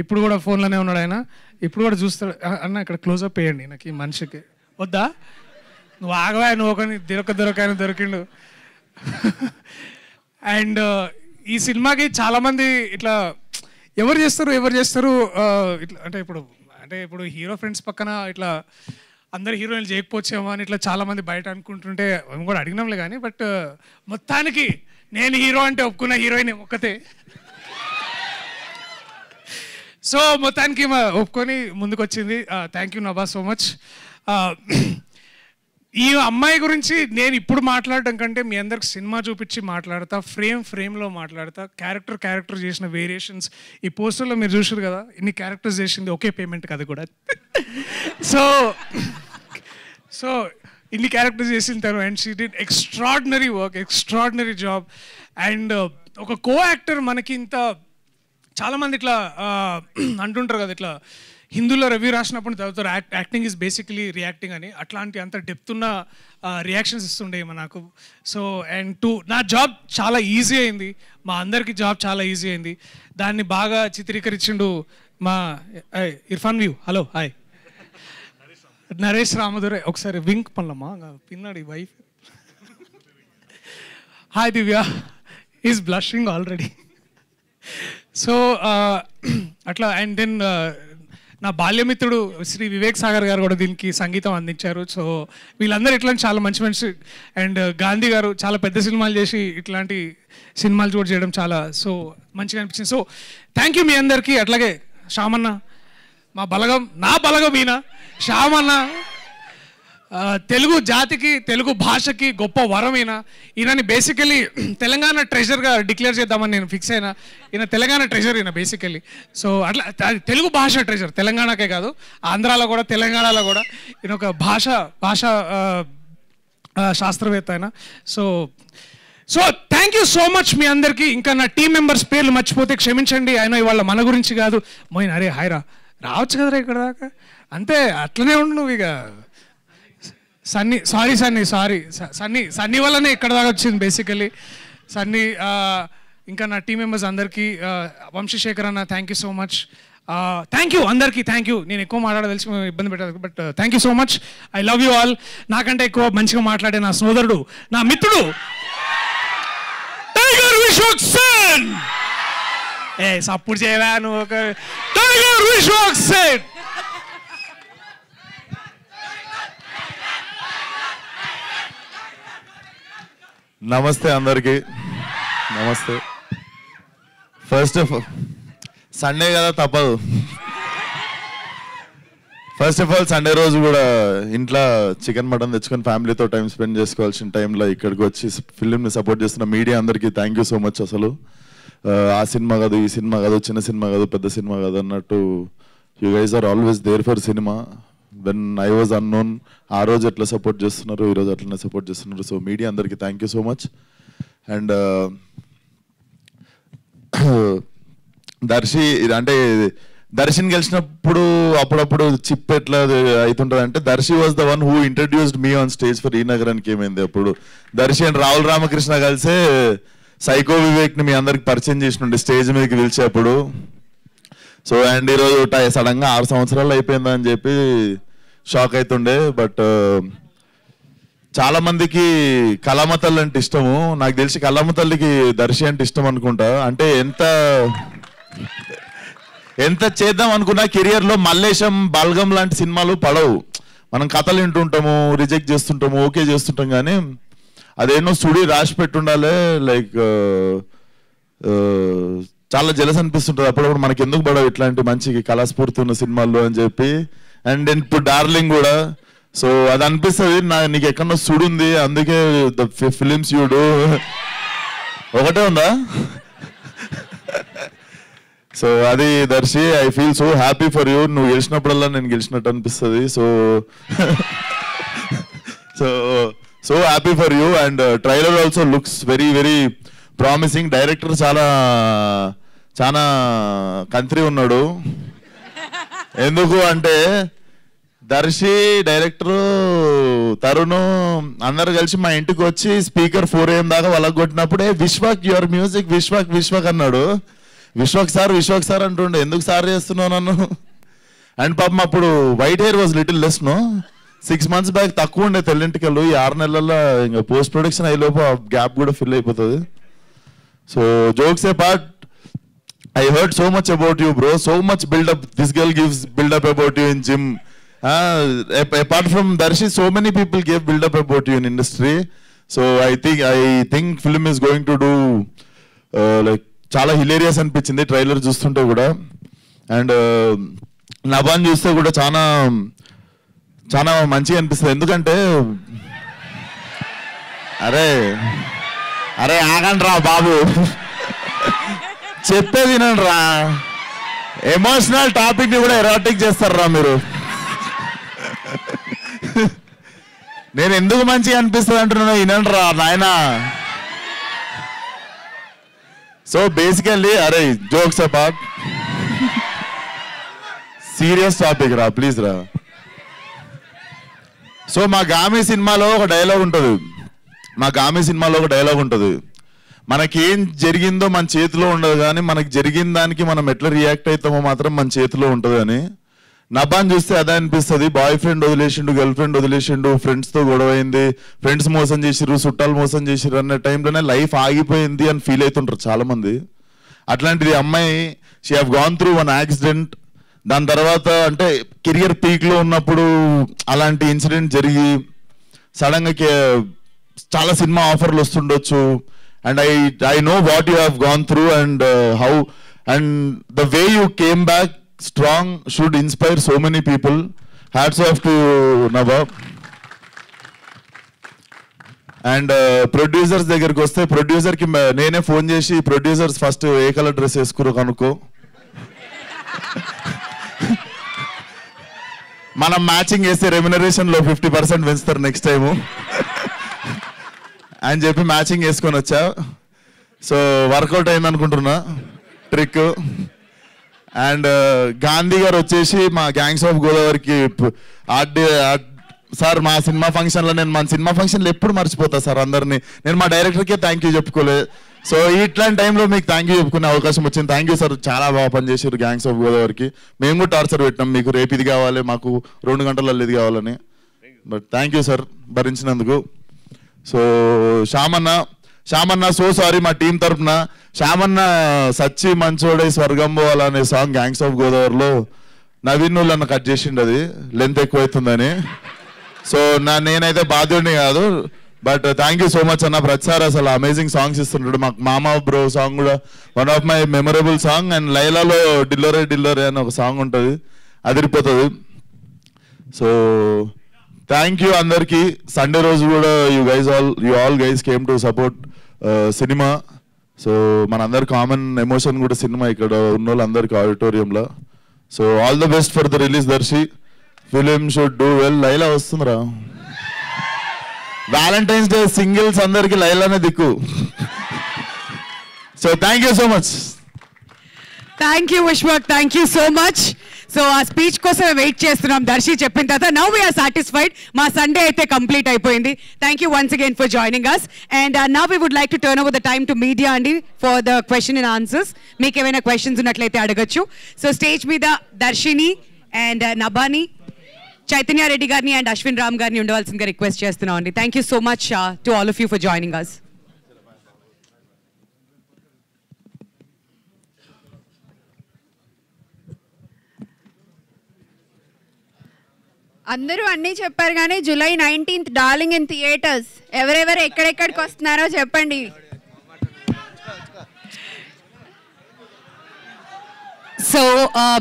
ఇప్పుడు కూడా ఫోన్లోనే ఉన్నాడు. ఆయన ఇప్పుడు కూడా చూస్తాడు. అన్న ఇక్కడ క్లోజప్ వేయండి నాకు ఈ మనిషికి. వద్దా? నువ్వు ఆగవా, నువ్వు ఒకని దొరకాయని దొరికిండు. అండ్ ఈ సినిమాకి చాలామంది ఇట్లా ఎవరు చేస్తారు ఇట్లా అంటే ఇప్పుడు హీరో ఫ్రెండ్స్ పక్కన ఇట్లా అందరు హీరోయిన్లు చేయకపోవచ్చేమో అని ఇట్లా చాలామంది బయట అనుకుంటుంటే మేము కూడా అడిగినాంలే కానీ, బట్ మొత్తానికి నేను హీరో అంటే ఒప్పుకున్న హీరోయిన్ ఒక్కతే. సో మొత్తానికి ఒప్పుకొని ముందుకు వచ్చింది. Thank you Nabha so much. ఈ అమ్మాయి గురించి నేను ఇప్పుడు మాట్లాడడం కంటే మీ అందరికి సినిమా చూపించి మాట్లాడతా, ఫ్రేమ్లో మాట్లాడతా, క్యారెక్టర్ చేసిన వేరియేషన్స్. ఈ పోస్టర్లో మీరు చూసారు కదా ఇన్ని క్యారెక్టర్స్ చేసింది ఒకే పేమెంట్ కదా కూడా. సో ఇన్ని క్యారెక్టర్స్ చేసిన తను and she did extraordinary work, extraordinary job. And ఒక కో యాక్టర్ మనకి ఇంత చాలామంది ఇట్లా అంటుంటారు కదా, ఇట్లా హిందీలో రివ్యూ రాసినప్పుడు చదువుతారు యాక్టింగ్ ఈజ్ బేసికలీ రియాక్టింగ్ అని. అట్లాంటి అంత డెప్త్ ఉన్న రియాక్షన్స్ ఇస్తుండే నాకు. సో అండ్ నా జాబ్ చాలా ఈజీ అయింది, మా అందరికీ జాబ్ చాలా ఈజీ అయింది. దాన్ని బాగా చిత్రీకరించిండు మా ఇర్ఫాన్ వ్యూ. హలో హాయ్ నరేష్ రామదురే. ఒకసారి వింక్ పనులమ్మా పిన్నాడు ఈ wife. Hi Divya, is blushing already. So అట్లా అండ్ దెన్ నా బాల్యమిత్రుడు శ్రీ వివేక్ సాగర్ గారు కూడా దీనికి సంగీతం అందించారు. సో వీళ్ళందరూ ఇట్లాంటి చాలా మంచి అండ్ గాంధీ గారు చాలా పెద్ద సినిమాలు చేసి ఇట్లాంటి సినిమాలు కూడా చేయడం చాలా మంచిగా అనిపించింది. సో థ్యాంక్ యూ మీ అందరికీ. అట్లాగే శ్యామన్న మా బలగం, నా బలగం ఈయన శ్యామన్న. తెలుగు జాతికి తెలుగు భాషకి గొప్ప వరం ఈయనని బేసికలీ తెలంగాణ ట్రెజర్గా డిక్లేర్ చేద్దామని నేను ఫిక్స్ అయినా. ఈయన తెలంగాణ ట్రెజర్ ఈయన బేసికలీ. సో అట్లా తెలుగు భాష ట్రెజర్, తెలంగాణకే కాదు ఆంధ్రాలో కూడా తెలంగాణలో కూడా ఈయన ఒక భాష శాస్త్రవేత్త ఆయన. So thank you so much మీ అందరికీ. ఇంకా నా టీం మెంబర్స్ పేర్లు మర్చిపోతే క్షమించండి. ఆయన ఇవాళ మన గురించి కాదు. మోయిన్ అరే హాయ్రా రావచ్చు కదరా ఇక్కడ దాకా, అంతే అట్లనే ఉండు నువ్వు. ఇక సన్నీ వల్లనే ఇక్కడ దాకా వచ్చింది బేసికలీ సన్నీ. ఇంకా నా టీం మెంబర్స్ అందరికీ, వంశీశేఖర్ అన్న thank you so much. Thank you అందరికీ, థ్యాంక్ యూ. నేను ఎక్కువ మాట్లాడదలిసి ఇబ్బంది పెట్టాను, but thank you so much. I love you all. నాకంటే ఎక్కువ మంచిగా మాట్లాడే నా సోదరుడు, నా మిత్రుడు టైగర్ విశ్వక్సేన్. సప్పుడు చేయవా నువ్వు ఒక టైగర్ విశ్వక్సేన్. నమస్తే అందరికీ, నమస్తే. ఫస్ట్ ఆఫ్ ఆల్ సండే కదా తప్పదు. ఫస్ట్ ఆఫ్ ఆల్ సండే రోజు కూడా ఇంట్లో చికెన్ మటన్ తెచ్చుకొని ఫ్యామిలీతో టైం స్పెండ్ చేసుకోవాల్సిన టైంలో ఇక్కడికి వచ్చి ఫిల్మ్ని సపోర్ట్ చేస్తున్న మీడియా అందరికీ థ్యాంక్ యూ సో మచ్. అసలు ఆ సినిమా కాదు, ఈ సినిమా కాదు, చిన్న సినిమా కాదు, పెద్ద సినిమా కాదు అన్నట్టు you guys are always there for సినిమా. వెన్ ఐ వాజ్ అన్నోన్ ఆ రోజు ఎట్లా సపోర్ట్ చేస్తున్నారు, ఈరోజు అట్లనే సపోర్ట్ చేస్తున్నారు. సో మీడియా అందరికీ thank you so much. And దర్శిని గెలిచినప్పుడు అప్పుడప్పుడు చిప్ ఎట్లా అవుతుంటుంది అంటే, Darshi was the one who introduced me on stage for Ee Nagaraniki. ఏమైంది అప్పుడు దర్శి అండ్ రాహుల్ రామకృష్ణ కలిసే సైకో వివేక్ని మీ అందరికి పరిచయం చేసినండి స్టేజ్ మీదకి పిలిచేప్పుడు. సో అండ్ ఈరోజు సడన్గా 6 సంవత్సరాలు అయిపోయిందని చెప్పి షాక్ అవుతుండే. బట్ చాలా మందికి కళామ తల్లి అంటే ఇష్టము. నాకు తెలిసి కళామ తల్లికి దర్శి అంటే ఇష్టం అనుకుంటా. అంటే ఎంత చేద్దాం అనుకున్నా కెరియర్లో మల్లేశం, బల్గం లాంటి సినిమాలు పడవు. మనం కథలు వింటుంటాము, రిజెక్ట్ చేస్తుంటాము, ఓకే చేస్తుంటాం. కానీ అదేనో సుడి రాసి పెట్టుండాలి. లైక్ చాలా జెలస్ అనిపిస్తుంటుంది అప్పుడప్పుడు, మనకి ఎందుకు పడవు ఇట్లాంటి మంచి కళాస్ఫూర్తి ఉన్న సినిమాల్లో అని చెప్పి. అండ్ ఇప్పుడు డార్లింగ్ కూడా, సో అది అనిపిస్తుంది నీకు ఎక్కడో సుడి ఉంది, అందుకే ద ఫిలిమ్స్ యూ డూ. ఒకటే ఉందా? సో అది Darshi, I feel so happy for you. నువ్వు గెలిచినప్పుడల్లా నేను గెలిచినట్టు అనిపిస్తుంది. So happy for you. And trailer also looks very very promising. Director చాలా కంత్రి ఉన్నాడు. ఎందుకు అంటే దర్శి, డైరెక్టరు, తరుణ్ అందరు కలిసి మా ఇంటికి వచ్చి స్పీకర్ 4 AM దాకా వాళ్ళకి కొట్టినప్పుడే విశ్వక్ యువర్ మ్యూజిక్ విశ్వక్ అన్నాడు. విశ్వక్ సార్ అంటుండే, ఎందుకు సార్ చేస్తున్నావు నన్ను? అండ్ పాపం అప్పుడు white hair was little less, no 6 months back తక్కువ ఉండే తెల్లింటికలు. ఈ 6 నెలల్లో ఇంకా పోస్ట్ ప్రొడక్షన్ అయ్యేలోపు ఆ గ్యాప్ కూడా ఫిల్ అయిపోతుంది. So jokes A part, I heard so much about you, bro. So much build-up. This girl gives build-up about you in gym. Apart from Darshi, so many people gave build-up about you in industry. So I think film is going to do like చాలా హిలేరియస్ అనిపించింది ట్రైలర్ చూస్తుంటే కూడా. అండ్ నబాన్ చూస్తే కూడా చాలా మంచిగా అనిపిస్తుంది. ఎందుకంటే అరే ఆగండి రా బాబు, చెప్పేది వినండి రా. ఎమోషనల్ టాపిక్ ని కూడా ఎరాటిక్ చేస్తారా మీరు. నేను ఎందుకు మంచిగా అనిపిస్తుంది అంటున్నా, వినండి రా నాయన. సో బేసికల్లీ అరే జోక్స్ అపార్ట్, సీరియస్ టాపిక్ రా ప్లీజ్ రా. సో మా గామి సినిమాలో ఒక డైలాగ్ ఉంటుంది, మనకేం జరిగిందో మన చేతిలో ఉండదు కానీ మనకి జరిగిన దానికి మనం ఎట్లా రియాక్ట్ అవుతామో మాత్రం మన చేతిలో ఉంటుంది అని. నబాన్ చూస్తే అదే అనిపిస్తుంది. బాయ్ ఫ్రెండ్ వదిలేసిండు, గర్ల్ ఫ్రెండ్ వదిలేసిండు, ఫ్రెండ్స్తో గొడవైంది, ఫ్రెండ్స్ మోసం చేసిర్రు, చుట్టాలు మోసం చేసిర్రు అనే టైంలోనే లైఫ్ ఆగిపోయింది అని ఫీల్ అవుతుంటారు చాలామంది. అట్లాంటిది అమ్మాయి, she have gone through one accident. దాని తర్వాత అంటే కెరియర్ పీక్లో ఉన్నప్పుడు అలాంటి ఇన్సిడెంట్ జరిగి సడన్గా చాలా సినిమా ఆఫర్లు వస్తుండొచ్చు. And I know what you have gone through and how and the way you came back strong should inspire so many people. Hats off to Nawab. And producers దగ్గరికి వస్తే ప్రొడ్యూసర్కి నేనే ఫోన్ చేసి, ప్రొడ్యూసర్స్ ఫస్ట్ ఏ కలర్ డ్రెస్ వేసుకురో కనుక్కో, మనం మ్యాచింగ్ వేస్తే రెమ్యునరేషన్లో 50% పెంచుతారు నెక్స్ట్ టైము అని చెప్పి మ్యాచింగ్ వేసుకొని వచ్చా. సో వర్కౌట్ అయింది అనుకుంటున్నా ట్రిక్. అండ్ గాంధీ గారు వచ్చేసి మా గ్యాంగ్స్ ఆఫ్ గోదావరికి సార్ మా సినిమా ఫంక్షన్లో, నేను మన సినిమా ఫంక్షన్లో ఎప్పుడు మర్చిపోతా సార్ అందరినీ. నేను మా డైరెక్టర్కే థ్యాంక్ యూ చెప్పుకోలేదు. సో ఇట్లాంటి టైంలో మీకు థ్యాంక్ యూ చెప్పుకునే అవకాశం వచ్చింది. థ్యాంక్ యూ సార్, చాలా బాగా పనిచేసారు గ్యాంగ్స్ ఆఫ్ గోదావరికి. మేము కూడా టార్చర్ పెట్టినాం, మీకు రేపు ఇది కావాలి, మాకు 2 గంటలలో ఇది కావాలని. బట్ థ్యాంక్ యూ సార్ భరించినందుకు. సో శ్యామన్న సో సారీ మా టీం తరఫున. శ్యామన్న సచ్చి మంచోడై స్వర్గం పోవాలనే సాంగ్ గ్యాంగ్స్ ఆఫ్ గోదావరిలో నవీన్ నన్ను కట్ చేసిండు, అది లెంత్ ఎక్కువైతుందని. సో నేనైతే బాధ్యుడిని కాదు, but thank you so much అన్న. ప్రతిసారి అసలు అమేజింగ్ సాంగ్స్ ఇస్తుంటాడు. మాకు మామా బ్రో సాంగ్ కూడా one of my memorable song. And లైలాలో డిల్లోరే అని ఒక సాంగ్ ఉంటుంది, అదిరిపోతుంది. సో థ్యాంక్ యూ అందరికి. సండే రోజు కూడా you all guys came to support సినిమా. సో మనందరి కామన్ ఎమోషన్ కూడా సినిమా, ఇక్కడ ఉన్న వాళ్ళందరికీ ఆడిటోరియంలో. So all the best for the release Darshi. Film should do well. Laila వస్తుందిరా, వ్యాలంటైన్స్ డే సింగిల్స్ అందరికి లైలానే దిక్కు. So thank you so much. Thank you Vishwak, thank you so much. So ఆ స్పీచ్ కోసం వెయిట్ చేస్తున్నాం దర్శి చెప్పిన తర్వాత. నౌ వీఆర్ సాటిస్ఫైడ్, మా సండే అయితే కంప్లీట్ అయిపోయింది. Thank you once again for joining us. And now we would like to turn over the time to media అండి for the question and answers. మీకు ఏమైనా క్వశ్చన్స్ ఉన్నట్లయితే అడగచ్చు. సో స్టేజ్ మీద దర్శిని అండ్ నబాని, చైతన్య రెడ్డి గారిని అండ్ అశ్విన్ రామ్ గారిని ఉండవలసిందిగా రిక్వెస్ట్ చేస్తున్నాం అండి. Thank you so much to all of you for joining us. అందరూ అన్నీ చెప్పారు కానీ July 19th darling in theatres. ఎవరెవరు ఎక్కడెక్కడికి వస్తున్నారో చెప్పండి. సో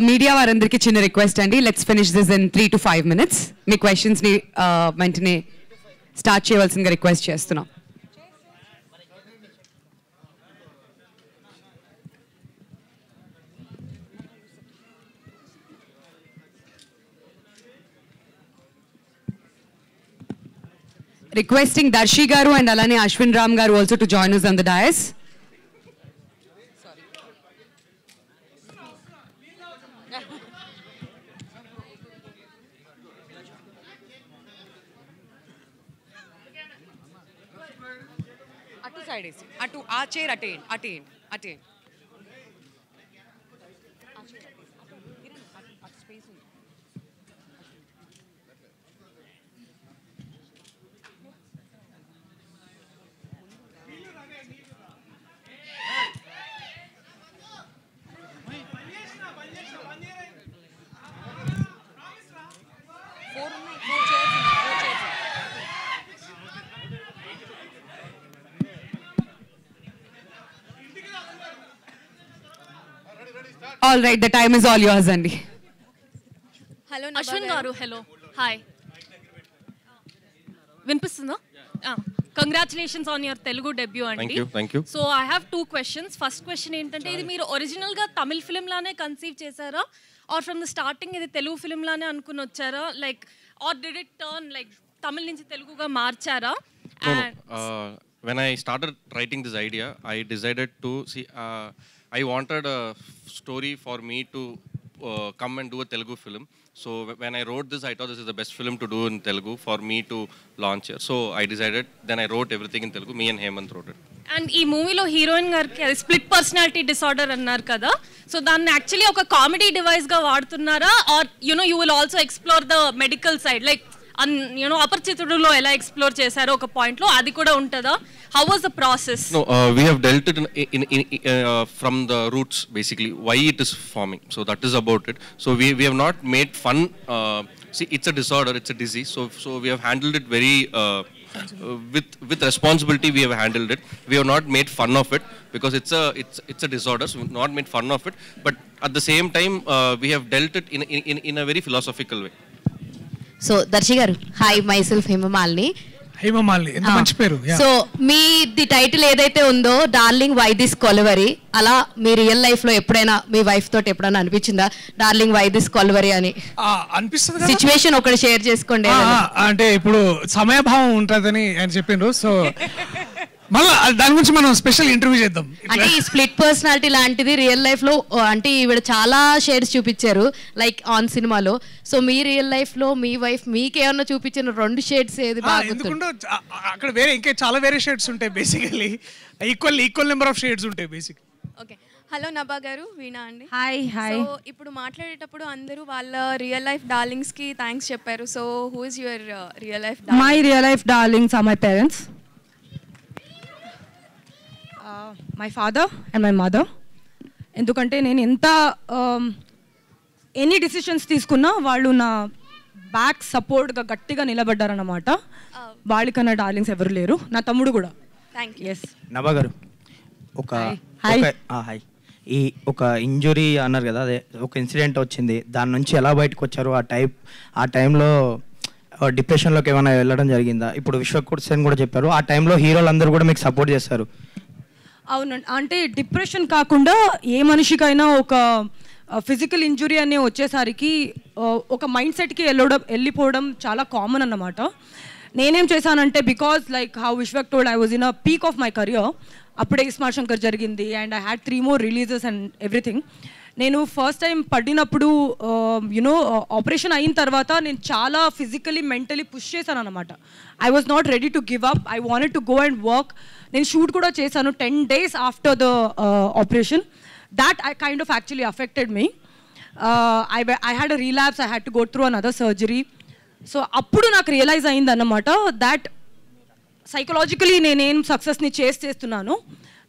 మీడియా వారందరికీ చిన్న రిక్వెస్ట్ అండి, let's finish this in 3 to 5 minutes. మీ క్వశ్చన్స్ని వెంటనే స్టార్ట్ చేయవలసిందిగా రిక్వెస్ట్ చేస్తున్నాం. Requesting Darshi garu and alane Ashwin Ram garu also to join us on the dais. Atu side is. Atu aa chair attain. All right, the time is all yours, Andy. Hello, Ashwin garu. Hello. Hi. Vinpistunda? Congratulations on your Telugu debut, Andy. Thank you. So I have 2 questions. First question ఏంటంటే ఇది మీరు ఒరిజినల్ గా తమిళ ఫిల్మ్ లానే కన్సీవ్ చేశారా ఆర్ ఫ్రమ్ ద స్టార్టింగ్ ఇది తెలుగు ఫిల్మ్ లానే అనుకుని వచ్చారా, like or did it turn like Tamil నుంచి తెలుగుగా మార్చారా? When I started writing this idea, I decided to see I wanted a story for me to come and do a Telugu film. So when I wrote this, I thought this is the best film to do in Telugu for me to launch here. So I decided, then I wrote everything in Telugu. Me and Hemant wrote it. And ఈ మూవీలో హీరోయిన్ గారికి స్ప్లిట్ పర్సనాలిటీ డిసార్డర్ అన్నారు కదా, సో దాన్ని యాక్చువల్లీ ఒక కామెడీ డివైస్గా వాడుతున్నారా or you know you will also explore the medical side, like you know అపరిచితుడులో ఎలా ఎక్స్ప్లోర్ చేశారో ఒక పాయింట్లో అది కూడా ఉంటుందా? How was the process? No, we have dealt it from the roots, basically, why it is forming. So that is about it. So we have not made fun. See, it's a disorder, it's a disease. So we have handled it very with responsibility. We have handled it. We have not made fun of it because it's a disorder. So we have not made fun of it. But at the same time, we have dealt it in a very philosophical way. So Darshi garu, hi, myself Hemamalini. Hema Malini ఎంత మంచి పేరు. సో మీ ది టైటిల్ ఏదైతే ఉందో డార్లింగ్ వై దిస్ కొలవరీ, అలా మీ రియల్ లైఫ్ లో ఎప్పుడైనా మీ వైఫ్ తోటి ఎప్పుడైనా అనిపించిందా డార్లింగ్ వై దిస్ కొలవరీ అని? అనిపిస్తుంది. సిచ్యువేషన్ ఒకటి షేర్ చేసుకోండి. అంటే ఇప్పుడు సమయభావం ఉంటుందని ఆయన చెప్పిండ్రు, సో మళ్ళీ దాని గురించి మనం స్పెషల్ ఇంటర్వ్యూ చేద్దాం. అంటే ఈ స్ప్లిట్ పర్సనాలిటీ లాంటిది రియల్ లైఫ్ లో అంటే ఈవిడ చాలా షేడ్స్ చూపించారు లైక్ ఆన్ సినిమాలో. సో మీ రియల్ లైఫ్ లో మీ వైఫ్ మీకేమన్నా చూపించిన 2 షేడ్స్ ఏది బాగా? ఎందుకంటే అక్కడ వేరే ఇంకా చాలా వేరే షేడ్స్ ఉంటాయి, basically equal number of shades ఉంటాయి బేసిక్. ఓకే, హలో నభా గారు, వీణా అండి. హాయ్. సో ఇప్పుడు మాట్లాడేటప్పుడు అందరూ వాళ్ళ రియల్ లైఫ్ డార్లింగ్స్ కి థ్యాంక్స్ చెప్పారు. So who is your real life darling? My real life darlings are my parents, my father and my mother. ఎందుకంటే నేను ఎంత ఎనీ డిసిషన్స్ తీసుకున్నా వాళ్ళు నా బ్యాక్ సపోర్ట్గా గట్టిగా నిలబడ్డారన్నమాట. వాళ్ళకన్నా డార్లింగ్స్ ఎవరు లేరు, నా తమ్ముడు కూడా. థ్యాంక్ నభా గారు, హాయ్. ఈ ఒక ఇంజురీ అన్నారు కదా, అదే ఒక ఇన్సిడెంట్ వచ్చింది, దాని నుంచి ఎలా బయటకు వచ్చారు? ఆ టైంలో డిప్రెషన్లోకి ఏమైనా వెళ్ళడం జరిగిందా? ఇప్పుడు విశ్వక్ సేన్ కూడా చెప్పారు, ఆ టైంలో హీరోలు అందరూ కూడా మీకు సపోర్ట్ చేస్తారు. అవునండి, అంటే డిప్రెషన్ కాకుండా ఏ మనిషికైనా ఒక ఫిజికల్ ఇంజురీ అనే వచ్చేసరికి ఒక మైండ్ సెట్కి వెళ్ళిపోవడం చాలా కామన్ అన్నమాట. నేనేం చేశానంటే, because like how Vishwak told, I was in a peak of my career. అప్పుడే ఇస్మార్ట్ శంకర్ జరిగింది and I had 3 more releases and everything. నేను ఫస్ట్ టైం పడినప్పుడు యునో ఆపరేషన్ అయిన తర్వాత నేను చాలా ఫిజికలీ మెంటలీ పుష్ చేశాను అనమాట. I was not ready to give up, I wanted to go and work. నేను షూట్ కూడా చేశాను 10 days after the operation. That I kind of actually affected me. I had a relapse, I had to go through another surgery. So అప్పుడు నాకు రియలైజ్ అయింది అన్నమాట దాట్ సైకలాజికలీ నేనేం సక్సెస్ని చేస్తున్నాను,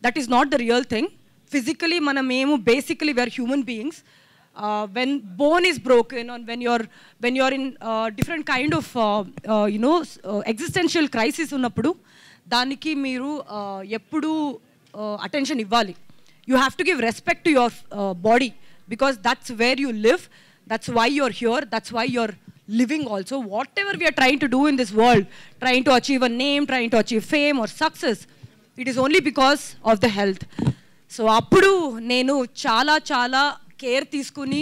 that is not the real thing. Physically మనమేమో basically we are human beings. when bone is broken, or when you're in different kind of existential crisis ఉన్నప్పుడు దానికి మీరు ఎప్పుడు attention ఇవ్వాలి. You have to give respect to your body, because that's where you live, that's why you're here, that's why you're living also. Whatever we are trying to do in this world, trying to achieve a name, trying to achieve fame or success, it is only because of the health. So appudu nenu చాలా కేర్ తీసుకుని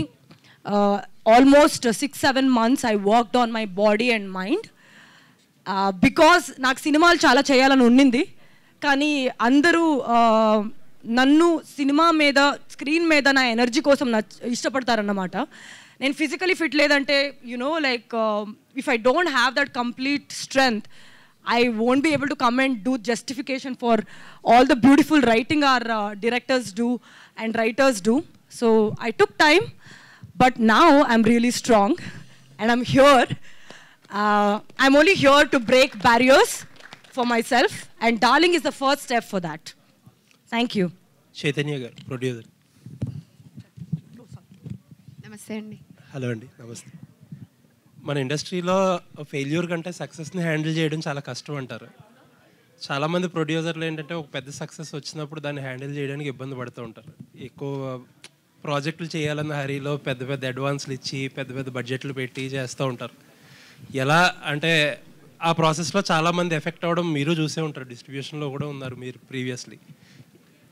almost 6-7 months I worked on my body and mind, because నాకు సినిమాలు చాలా చేయాలని ఉండింది. కానీ అందరూ నన్ను సినిమా మీద స్క్రీన్ మీద నా ఎనర్జీ కోసం ఇష్టపడతారన్నమాట. నేను ఫిజికలీ ఫిట్ లేదంటే like if I don't have that complete strength, I won't be able to come and do justification for all the beautiful writing our directors do and writers do. So I took time, but now I'm really strong and I'm here. I'm only here to break barriers for myself, and Darling is the first step for that. Thank you. Chaitanya garu, producer. నమస్తే అండి. హలో అండి, నమస్తే. మన ఇండస్ట్రీలో ఫెయిల్యూర్ కంటే సక్సెస్ని హ్యాండిల్ చేయడం చాలా కష్టం అంటారు. చాలామంది ప్రొడ్యూసర్లు ఏంటంటే ఒక పెద్ద సక్సెస్ వచ్చినప్పుడు దాన్ని హ్యాండిల్ చేయడానికి ఇబ్బంది పడుతూ ఉంటారు. ఎక్కువ ప్రాజెక్టులు చేయాలన్న హరీలో పెద్ద పెద్ద అడ్వాన్స్లు ఇచ్చి పెద్ద పెద్ద బడ్జెట్లు పెట్టి చేస్తూ ఉంటారు. ఎలా అంటే ఆ ప్రాసెస్లో చాలామంది ఎఫెక్ట్ అవ్వడం మీరు చూసే ఉంటారు. డిస్ట్రిబ్యూషన్లో కూడా ఉన్నారు మీరు ప్రీవియస్లీ.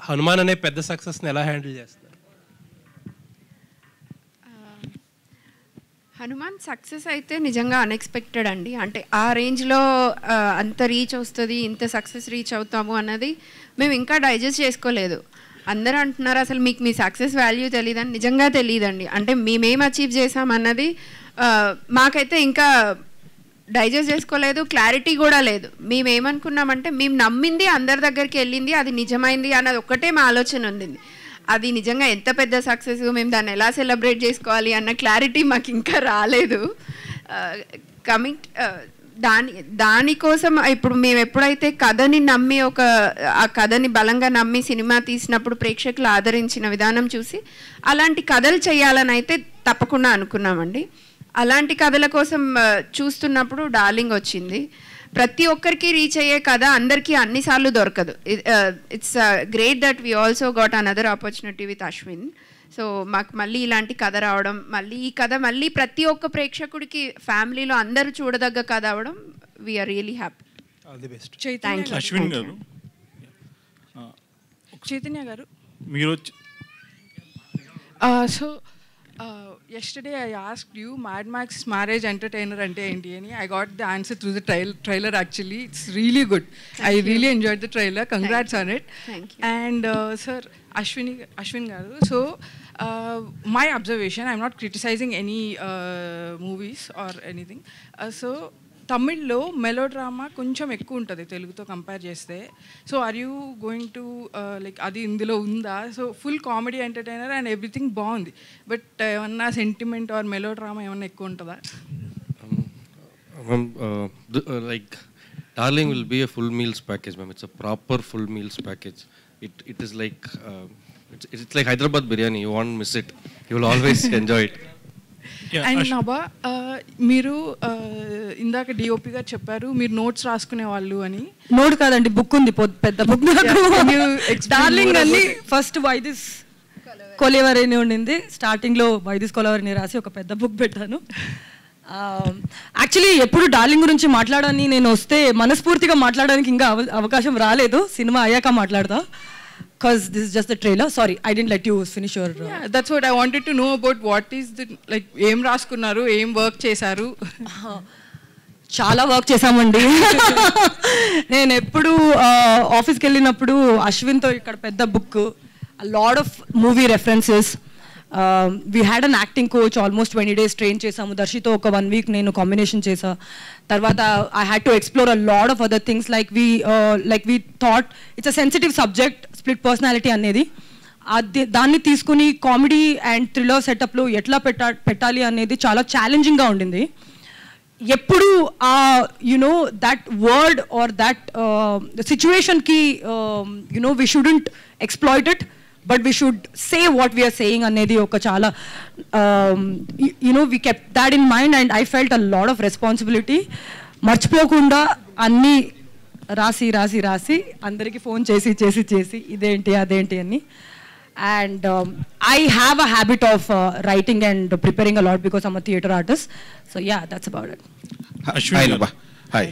హనుమాన్ అనే పెద్ద సక్సెస్ని ఎలా హ్యాండిల్ చేస్తారు? హనుమాన్ సక్సెస్ అయితే నిజంగా అన్ఎక్స్పెక్టెడ్ అండి. అంటే ఆ రేంజ్లో అంత రీచ్ వస్తుంది, ఇంత సక్సెస్ రీచ్ అవుతాము అన్నది మేము ఇంకా డైజెస్ట్ చేసుకోలేదు. అందరూ అంటున్నారు అసలు మీకు మీ సక్సెస్ వాల్యూ తెలియదని. నిజంగా తెలియదండి. అంటే మేమేం అచీవ్ చేసామన్నది మాకైతే ఇంకా డైజెస్ట్ చేసుకోలేదు, క్లారిటీ కూడా లేదు. మేమేమనుకున్నామంటే మేము నమ్మింది అందరి దగ్గరికి వెళ్ళింది, అది నిజమైంది అన్నది ఒక్కటే మా ఆలోచన ఉంది. అది నిజంగా ఎంత పెద్ద సక్సెస్, మేము దాన్ని ఎలా సెలబ్రేట్ చేసుకోవాలి అన్న క్లారిటీ మాకు ఇంకా రాలేదు. కమింగ్ దానికోసం ఇప్పుడు మేము ఎప్పుడైతే కథని నమ్మి ఆ కథని బలంగా నమ్మి సినిమా తీసినప్పుడు ప్రేక్షకులు ఆదరించిన విధానం చూసి అలాంటి కథలు చేయాలని అయితే తప్పకుండా అనుకున్నామండి. అలాంటి కథల కోసం చూస్తున్నప్పుడు డార్లింగ్ వచ్చింది. ప్రతి ఒక్కరికి రీచ్ అయ్యే కథ అందరికీ అన్నిసార్లు దొరకదు. It's great that we also got another opportunity with Ashwin. So మాకు మళ్ళీ ఇలాంటి కథ రావడం, మళ్ళీ ఈ కథ మళ్ళీ ప్రతి ఒక్క ప్రేక్షకుడికి ఫ్యామిలీలో అందరూ చూడదగ్గ కథ అవడం, we're really happy. All the best. Ashwin గారు, చైతన్య గారు, మీరు yesterday I asked you Mad Max marriage entertainer ante enti ani. I got the answer through the trailer actually. It's really good. I really enjoyed the trailer. Congrats on it. Thank you. And sir, Ashwin garu, so my observation, I'm not criticizing any movies or anything. So తమిళ్లో మెలో డ్రామా కొంచెం ఎక్కువ ఉంటుంది తెలుగుతో కంపేర్ చేస్తే. So are you going to like అది ఇందులో ఉందా? So full comedy entertainer and everything బాగుంది, బట్ ఏమన్నా సెంటిమెంట్ ఆర్ మెలో డ్రామా ఏమన్నా ఎక్కువ ఉంటుందా? Like Darling will be a full meals package, ma'am. It's a proper full meals package. It is like it's like Hyderabad biryani. You won't miss it. You will always enjoy it. And Nabha, మీరు ఇందాక డిఓపి గారు చెప్పారు మీరు నోట్స్ రాసుకునే వాళ్ళు అని. నోట్ కాదండి, బుక్ ఉంది, పెద్ద బుక్. డార్లింగ్ అని ఫస్ట్ వైదిస్ కొలవరిని ఉండింది, స్టార్టింగ్లో వైదిస్ కొలవరిని రాసి ఒక పెద్ద బుక్ పెట్టాను. యాక్చువల్లీ ఎప్పుడు డార్లింగ్ గురించి మాట్లాడని నేను వస్తే మనస్ఫూర్తిగా మాట్లాడడానికి ఇంకా అవకాశం రాలేదు. సినిమా అయ్యాక మాట్లాడతా. Because this is just the trailer. Sorry, I didn't let you finish your... Yeah, that's what I wanted to know about. What is the, like, ఏం రాసుకున్నారు, ఏం వర్క్ చేశారు? చాలా వర్క్ చేశామండి. నేను ఎప్పుడు ఆఫీస్కి వెళ్ళినప్పుడు అశ్విన్తో ఇక్కడ పెద్ద book, lot of movie references. We had an acting coach, almost 20 days train చేసాము. దర్శితో ఒక 1 week నేను కాంబినేషన్ చేసా. తర్వాత I had to explore a lot of other things. Like we thought it's a sensitive subject, split personality అనేది. దాన్ని తీసుకుని కామెడీ అండ్ థ్రిల్లర్ సెటప్లో ఎట్లా పెట్టాలి అనేది చాలా ఛాలెంజింగ్గా ఉండింది. ఎప్పుడు you know that word or that సిచ్యువేషన్కి you know we shouldn't exploit it, but we should say what we are saying అనేది ఒక చాలా you know we kept that in mind and I felt a lot of responsibility. మర్చిపోకుండా అన్నీ రాసి అందరికీ ఫోన్ చేసి ఇదేంటి అదేంటి అని. And I have a habit of writing and preparing a lot because I'm a theatre artist. So yeah, that's about it. Hi.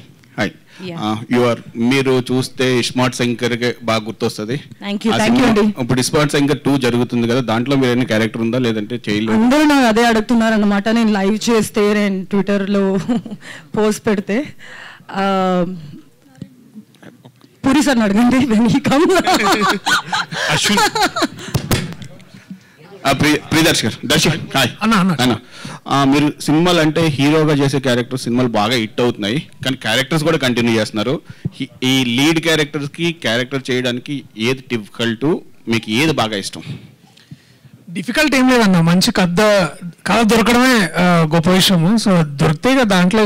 మీరు చూస్తే ఇస్మార్ట్ శంకర్ బాగా గుర్తొస్తుంది. థ్యాంక్ యూ అండి. ఇప్పుడు ఇస్మార్ట్ శంకర్ 2 జరుగుతుంది కదా, దాంట్లో మీరు ఏమైనా క్యారెక్టర్ ఉందా లేదంటే చేయలేదు? అందరూ నాకు అదే అడుగుతున్నారు అనమాట. నేను లైవ్ చేస్తే, నేను ట్విట్టర్లో పోస్ట్ పెడితే పూరి సార్ అడగండి. ప్రియదర్శి గారు, హాయ్ అన్న. మీరు సినిమాలు అంటే హీరోగా చేసే క్యారెక్టర్ సినిమాలు బాగా హిట్ అవుతున్నాయి, కానీ క్యారెక్టర్స్ కూడా కంటిన్యూ చేస్తున్నారు. ఈ లీడ్ క్యారెక్టర్స్కి క్యారెక్టర్ చేయడానికి ఏది డిఫికల్ట్, మీకు ఏది బాగా ఇష్టం? డిఫికల్ట్ ఏం లేదన్న, మంచి కథ దొరకడమే గొప్ప విషయము. సో దొరికితే దాంట్లో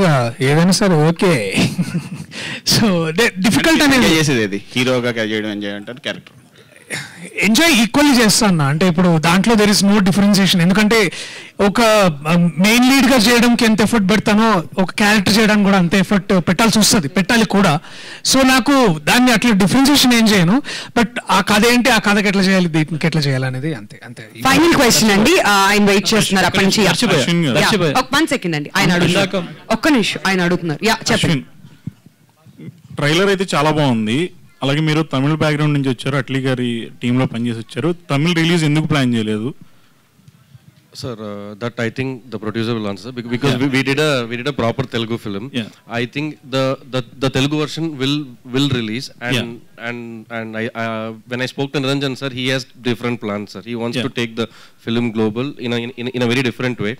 ఏదైనా సరే ఓకే. సో డిఫికల్ట్ అనేది చేసేది హీరోగా చేయడం ఎంజాయ్ అంటారు, క్యారెక్టర్ ఎంజాయ్ ఈక్వల్లీ చేస్తాను. అంటే ఇప్పుడు దాంట్లో దెర్ ఇస్ నో డిఫరెన్సియేషన్. ఎందుకంటే ఒక మెయిన్ లీడ్గా చేయడానికి ఎంత ఎఫర్ట్ పెడతానో ఒక క్యారెక్టర్ చేయడానికి కూడా అంత ఎఫర్ట్ పెట్టాలి కూడా. సో నాకు దాన్ని అట్లా డిఫరెన్సియేషన్ ఏం చేయను. బట్ ఆ కథ ఏంటి, ఆ కథకి ఎట్లా చేయాలి, దీనికి ఎట్లా చేయాలనేది అంతే. ఫైనల్ క్వశ్చన్ అండి, ఆయన వెయిట్ చేస్తున్నారు అప్పటి నుంచి. 1 సెకండ్ అండి, ఆయన అడుగుతున్నారు. ఒక్క నిమిషం, ఆయన అడుగుతున్నారు. చెప్పండి. ట్రైలర్ అయితే చాలా బాగుంది. అలాగే మీరు తమిళ బ్యాక్గ్రౌండ్ నుంచి వచ్చారు, అట్లీ గారి టీంలో పనిచేసి వచ్చారు. తమిళ రిలీజ్ ఎందుకు ప్లాన్ చేయలేదు? Sir, that I think the producer will answer because we did a proper Telugu film. I think the Telugu version will release and I when I spoke to Niranjan sir, he has different plans, sir. He wants to take the film global in a very different way,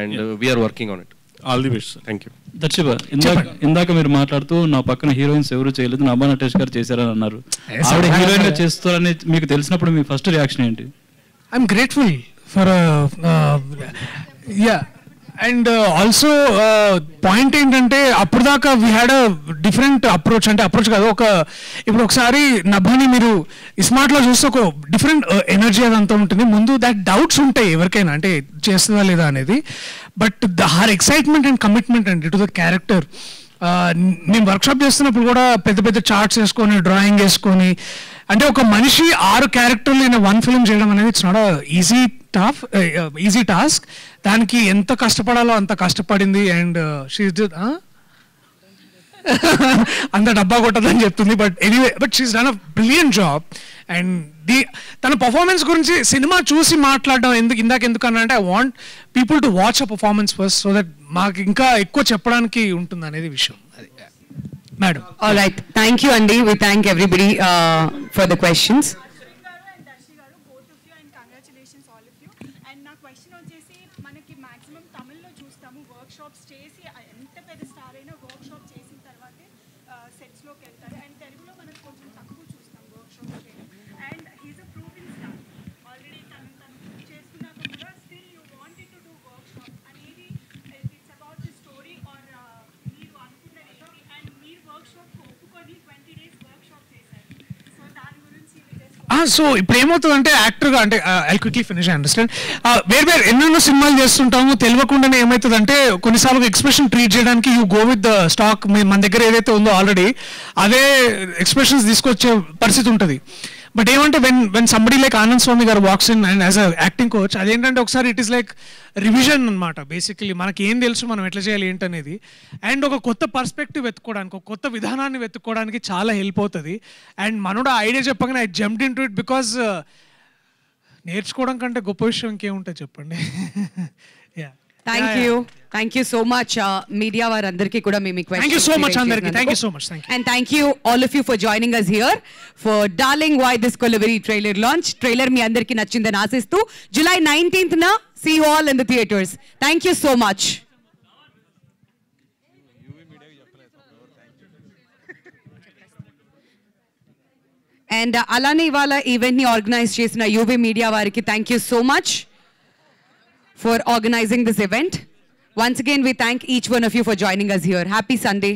and we are working on it. All the best sir. Thank you. దర్శిబా, ఇందాక మీరు మాట్లాడుతూ నా పక్కన హీరోయిన్స్ ఎవరు చేయలేదు, నభా నటేష్ గారు చేశారని అన్నారు. ఆవిడ హీరోయిన్ గా చేస్తారని మీకు తెలిసినప్పుడు మీ ఫస్ట్ రియాక్షన్ ఏంటి? I'm grateful for and also point ఏంటంటే అప్పుడు దాకా we had a different approach. అంటే అప్రోచ్ కాదు, ఇప్పుడు ఒకసారి నభాని మీరు ఇస్మార్ట్లో చూస్తే ఒక డిఫరెంట్ ఎనర్జీ అదంతా ఉంటుంది. ముందు దాట్ డౌట్స్ ఉంటాయి ఎవరికైనా, అంటే చేస్తుందా లేదా అనేది. But her excitement and commitment and to the character. నేను వర్క్షాప్ చేస్తున్నప్పుడు కూడా పెద్ద పెద్ద చార్ట్స్ వేసుకొని, డ్రాయింగ్ వేసుకొని, అంటే ఒక మనిషి 6 క్యారెక్టర్లు ఇన్ 1 ఫిల్మ్ చేయడం అనేది ఇట్స్ నాట్ ఈజీ టాస్క్. దానికి ఎంత కష్టపడాలో అంత కష్టపడింది. అండ్ షీ అంత డబ్బా కొట్టదని చెప్తుంది. But anyway, but she's done a brilliant job. And తన పర్ఫార్మెన్స్ గురించి సినిమా చూసి మాట్లాడడం ఎందుకు అంటే I want people to watch a performance first, so that మాకు ఇంకా ఎక్కువ చెప్పడానికి ఉంటుంది అనేది విషయం. Madam. All right, thank you అండి. We thank everybody for the questions. So ఇప్పుడు ఏమవుతుందంటే యాక్టర్గా, అంటే I quickly finish, I understand. వేరే ఎన్నెన్నో సినిమాలు చేస్తుంటాము, తెలియకుండానే ఏమవుతుందంటే కొన్నిసార్లు ఎక్స్ప్రెషన్ ట్రీట్ చేయడానికి you go with the stock. మన దగ్గర ఏదైతే ఉందో ఆల్రెడీ అదే ఎక్స్ప్రెషన్స్ తీసుకొచ్చే పరిస్థితి ఉంటుంది. బట్ ఏమంటే వెన్ సంబడి లైక్ ఆనంద్ స్వామి గారు walks in and as a acting coach, అదేంటంటే ఒకసారి ఇట్ ఈస్ లైక్ రివిజన్ అనమాట. బేసికలీ మనకి ఏం తెలుసు, మనం ఎట్లా చేయాలి ఏంటనేది, అండ్ ఒక కొత్త పర్స్పెక్టివ్ వెతుక్కోవడానికి, ఒక కొత్త విధానాన్ని వెతుక్కోవడానికి చాలా హెల్ప్ అవుతుంది. అండ్ మనోడు ఐడియా చెప్పగానే I jumped in to it because నేర్చుకోవడం కంటే గొప్ప విషయం ఇంకేముంటుంది చెప్పండి. Thank you so much media వారందరికీ కూడా మేము థ్యాంక్ యూ సో మచ్ అందరికీ. Thank you so much. And thank you all of you for joining us here for darling why this Kolaveri trailer launch. Trailer మీ అందరికీ నచ్చిందని ఆశిస్తూ July 19th see you all in the theaters. Thank you so much. And alane ivala event ni organize chesina UV media variki thank you so much for organizing this event. Once again we thank each one of you for joining us here. Happy Sunday.